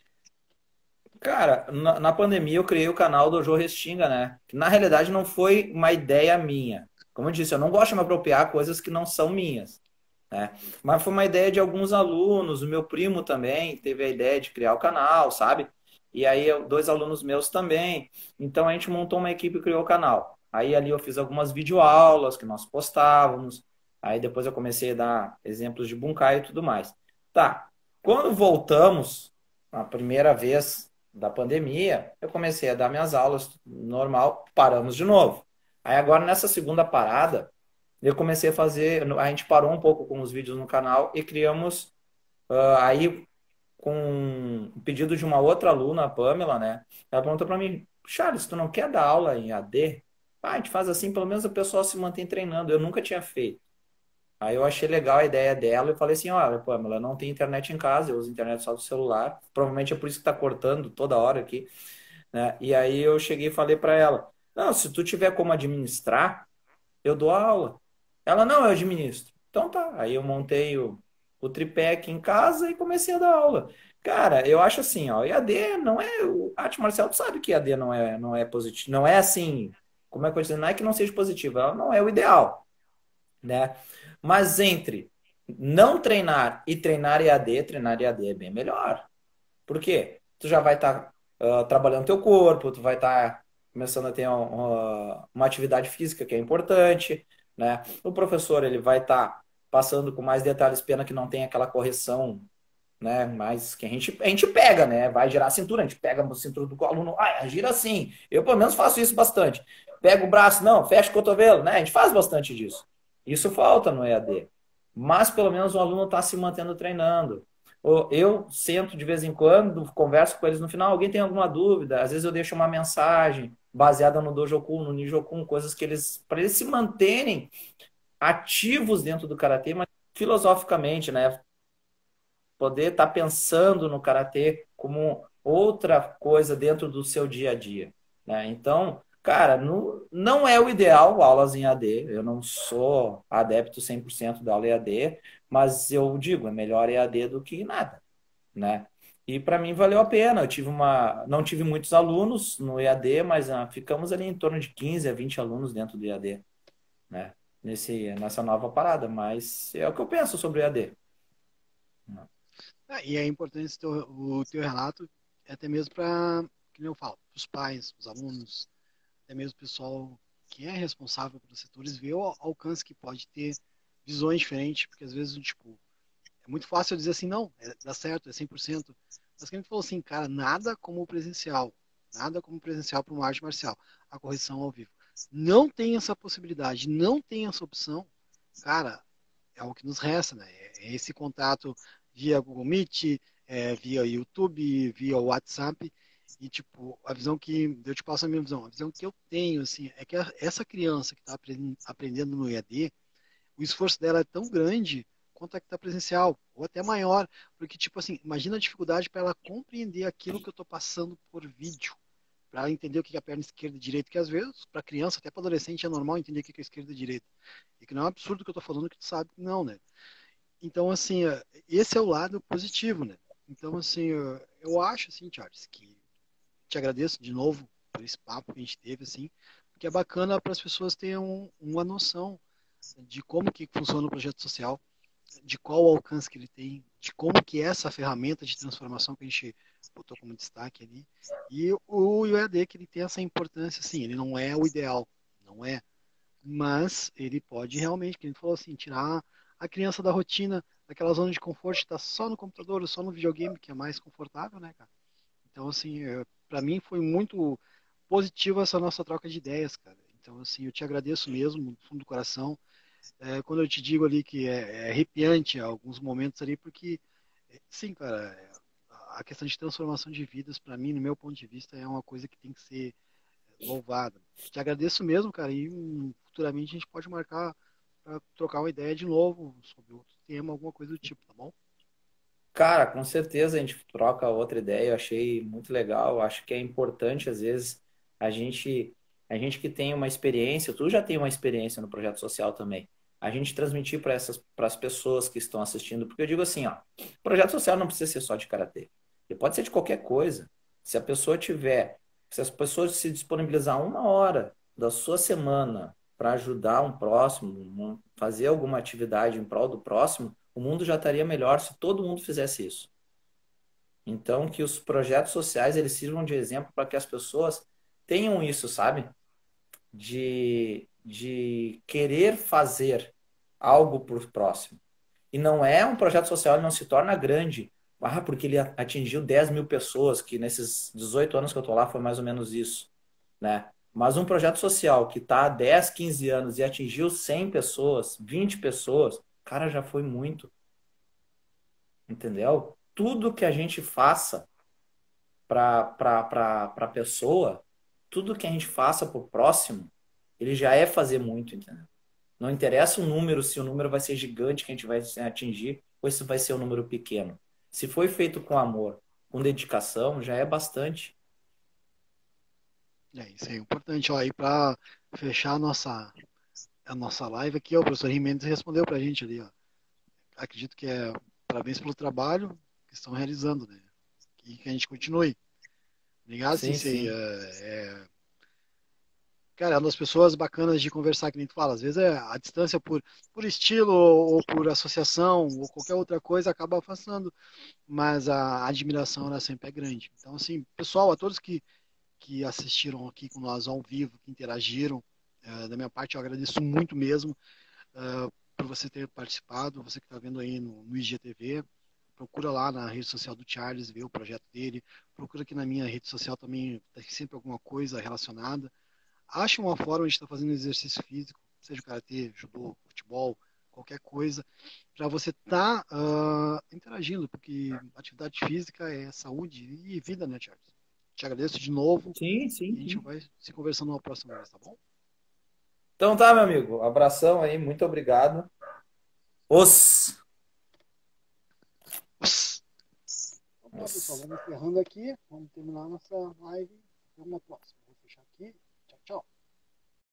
Cara, na pandemia eu criei o canal do Jô Restinga, né? Que na realidade não foi uma ideia minha. Como eu disse, eu não gosto de me apropriar coisas que não são minhas, né? Mas foi uma ideia de alguns alunos, o meu primo também teve a ideia de criar o canal, sabe? E aí dois alunos meus também. Então a gente montou uma equipe e criou o canal. Aí ali eu fiz algumas videoaulas que nós postávamos. Aí depois eu comecei a dar exemplos de Bunkai e tudo mais. Tá. Quando voltamos, a primeira vez da pandemia, eu comecei a dar minhas aulas normal, paramos de novo. Aí agora nessa segunda parada, eu comecei a fazer, a gente parou um pouco com os vídeos no canal e criamos aí com um pedido de uma outra aluna, a Pamela, né? Ela perguntou para mim, Charles, tu não quer dar aula em AD? Ah, a gente faz assim, pelo menos o pessoal se mantém treinando. Eu nunca tinha feito. Aí eu achei legal a ideia dela e falei assim, olha, Pamela, não tem internet em casa, eu uso internet só do celular. Provavelmente é por isso que tá cortando toda hora aqui, né? E aí eu cheguei e falei para ela, não, se tu tiver como administrar, eu dou aula. Ela, não, eu administro. Então tá. Aí eu montei o tripé aqui em casa e comecei a dar aula. Cara, eu acho assim, ó, EAD não é. O arte marcial, tu sabe que EAD não é positivo. Não é assim. Como é que eu vou dizer? Não é que não seja positivo, ela não é o ideal, né? Mas entre não treinar e treinar EAD é bem melhor. Por quê? Tu já vai estar trabalhando teu corpo, tu vai estar começando a ter uma atividade física que é importante, né? O professor ele vai estar passando com mais detalhes, pena que não tem aquela correção, né? Mas que a gente pega, né? Vai girar a cintura, a gente pega a cintura do aluno, gira assim. Eu, pelo menos, faço isso bastante. Pega o braço, não, fecha o cotovelo, né? A gente faz bastante disso. Isso falta no EAD. Mas, pelo menos, o aluno está se mantendo treinando. Eu sento de vez em quando, converso com eles no final, alguém tem alguma dúvida? Às vezes eu deixo uma mensagem baseada no Dojokun, no Nijokun, coisas que eles, para eles se manterem ativos dentro do karatê, mas filosoficamente, né? Poder estar pensando no karatê como outra coisa dentro do seu dia a dia, né? Então, cara, não é o ideal aulas em AD. Eu não sou adepto 100% da aula EAD, mas eu digo, é melhor EAD do que nada, né? E para mim valeu a pena. Não tive muitos alunos no EAD, mas ficamos ali em torno de 15 a 20 alunos dentro do EAD, né? Nessa nova parada, mas é o que eu penso sobre o EAD. E é importante o teu relato, até mesmo para, que eu falo, os pais, os alunos, até mesmo o pessoal que é responsável pelos setores, ver o alcance que pode ter visões diferentes, porque às vezes, tipo, é muito fácil eu dizer assim, não, dá certo, é 100%. Mas quem falou assim, cara, nada como presencial para uma arte marcial, a correção ao vivo. Não tem essa possibilidade, não tem essa opção, cara, é o que nos resta, né? É esse contato via Google Meet, via YouTube, via WhatsApp. E, tipo, a visão que eu te passo a minha visão, a visão que eu tenho, assim, é que essa criança que está aprendendo no EAD, o esforço dela é tão grande quanto a que está presencial, ou até maior, porque, tipo assim, imagina a dificuldade para ela compreender aquilo que eu estou passando por vídeo, para ela entender o que é a perna esquerda e direita, que às vezes, para criança, até para adolescente, é normal entender o que é esquerda e direita. E que não é um absurdo que eu estou falando, que tu sabe que não, né? Então, assim, esse é o lado positivo, né? Então, assim, eu acho, assim, Charles, que te agradeço de novo por esse papo que a gente teve, assim, porque é bacana para as pessoas terem uma noção de como que funciona o projeto social, de qual o alcance que ele tem, de como que é essa ferramenta de transformação que a gente botou como destaque ali. E o IOEAD, que ele tem essa importância, assim, ele não é o ideal, não é, mas ele pode realmente, que a gente falou assim, tirar a criança da rotina, daquela zona de conforto, estar só no computador ou só no videogame, que é mais confortável, né, cara? Então, assim, para mim foi muito positiva essa nossa troca de ideias, cara. Então, assim, eu te agradeço mesmo, do fundo do coração. Quando eu te digo ali que é arrepiante alguns momentos ali, porque, sim, cara, a questão de transformação de vidas, para mim, no meu ponto de vista, é uma coisa que tem que ser louvada. Te agradeço mesmo, cara, e futuramente a gente pode marcar para trocar uma ideia de novo sobre outro tema, alguma coisa do tipo, tá bom? Cara, com certeza a gente troca outra ideia. Eu achei muito legal. Acho que é importante, às vezes, a gente, a gente que tem uma experiência, tu já tem uma experiência no projeto social também, a gente transmitir para as pessoas que estão assistindo, porque eu digo assim, ó, projeto social não precisa ser só de karatê. Ele pode ser de qualquer coisa. Se a pessoa tiver, se as pessoas se disponibilizar uma hora da sua semana para ajudar um próximo, fazer alguma atividade em prol do próximo, o mundo já estaria melhor se todo mundo fizesse isso. Então, que os projetos sociais eles sirvam de exemplo para que as pessoas tenham isso, sabe? De querer fazer algo para o próximo. E não é um projeto social, ele não se torna grande. Porque ele atingiu 10 mil pessoas, que nesses 18 anos que eu estou lá foi mais ou menos isso, né? Mas um projeto social que está há 10, 15 anos e atingiu 100 pessoas, 20 pessoas, cara, já foi muito. Entendeu? Tudo que a gente faça para a pessoa, tudo que a gente faça para o próximo, ele já é fazer muito, entendeu? Não interessa o número, se o número vai ser gigante que a gente vai atingir, ou se vai ser um número pequeno. Se foi feito com amor, com dedicação, já é bastante. Isso é importante. Ó, aí para fechar a nossa live aqui, ó, o professor Jimenez respondeu para a gente ali, ó. Acredito que parabéns pelo trabalho que estão realizando, né? E que a gente continue. Obrigado, Sim, Sensei. sim. Cara, é uma das pessoas bacanas de conversar, que nem tu fala. Às vezes a distância por estilo ou por associação ou qualquer outra coisa acaba afastando, mas a admiração ela sempre é grande. Então, assim, pessoal, a todos que assistiram aqui com nós ao vivo, que interagiram, da minha parte eu agradeço muito mesmo por você ter participado, você que está vendo aí no IGTV. procura lá na rede social do Charles, vê o projeto dele, procura aqui na minha rede social também, tem sempre alguma coisa relacionada. Acha uma forma de estar fazendo exercício físico, seja karatê, judô, futebol, qualquer coisa, para você estar interagindo, porque atividade física é saúde e vida, né, Charles? Te agradeço de novo Sim, e sim, a gente sim. vai se conversando uma próxima vez, tá bom? Então tá, meu amigo. Abração aí, muito obrigado. Os. Então tá, pessoal, vamos encerrando aqui, vamos terminar nossa live. Até uma próxima. Vou fechar aqui. Tchau, tchau.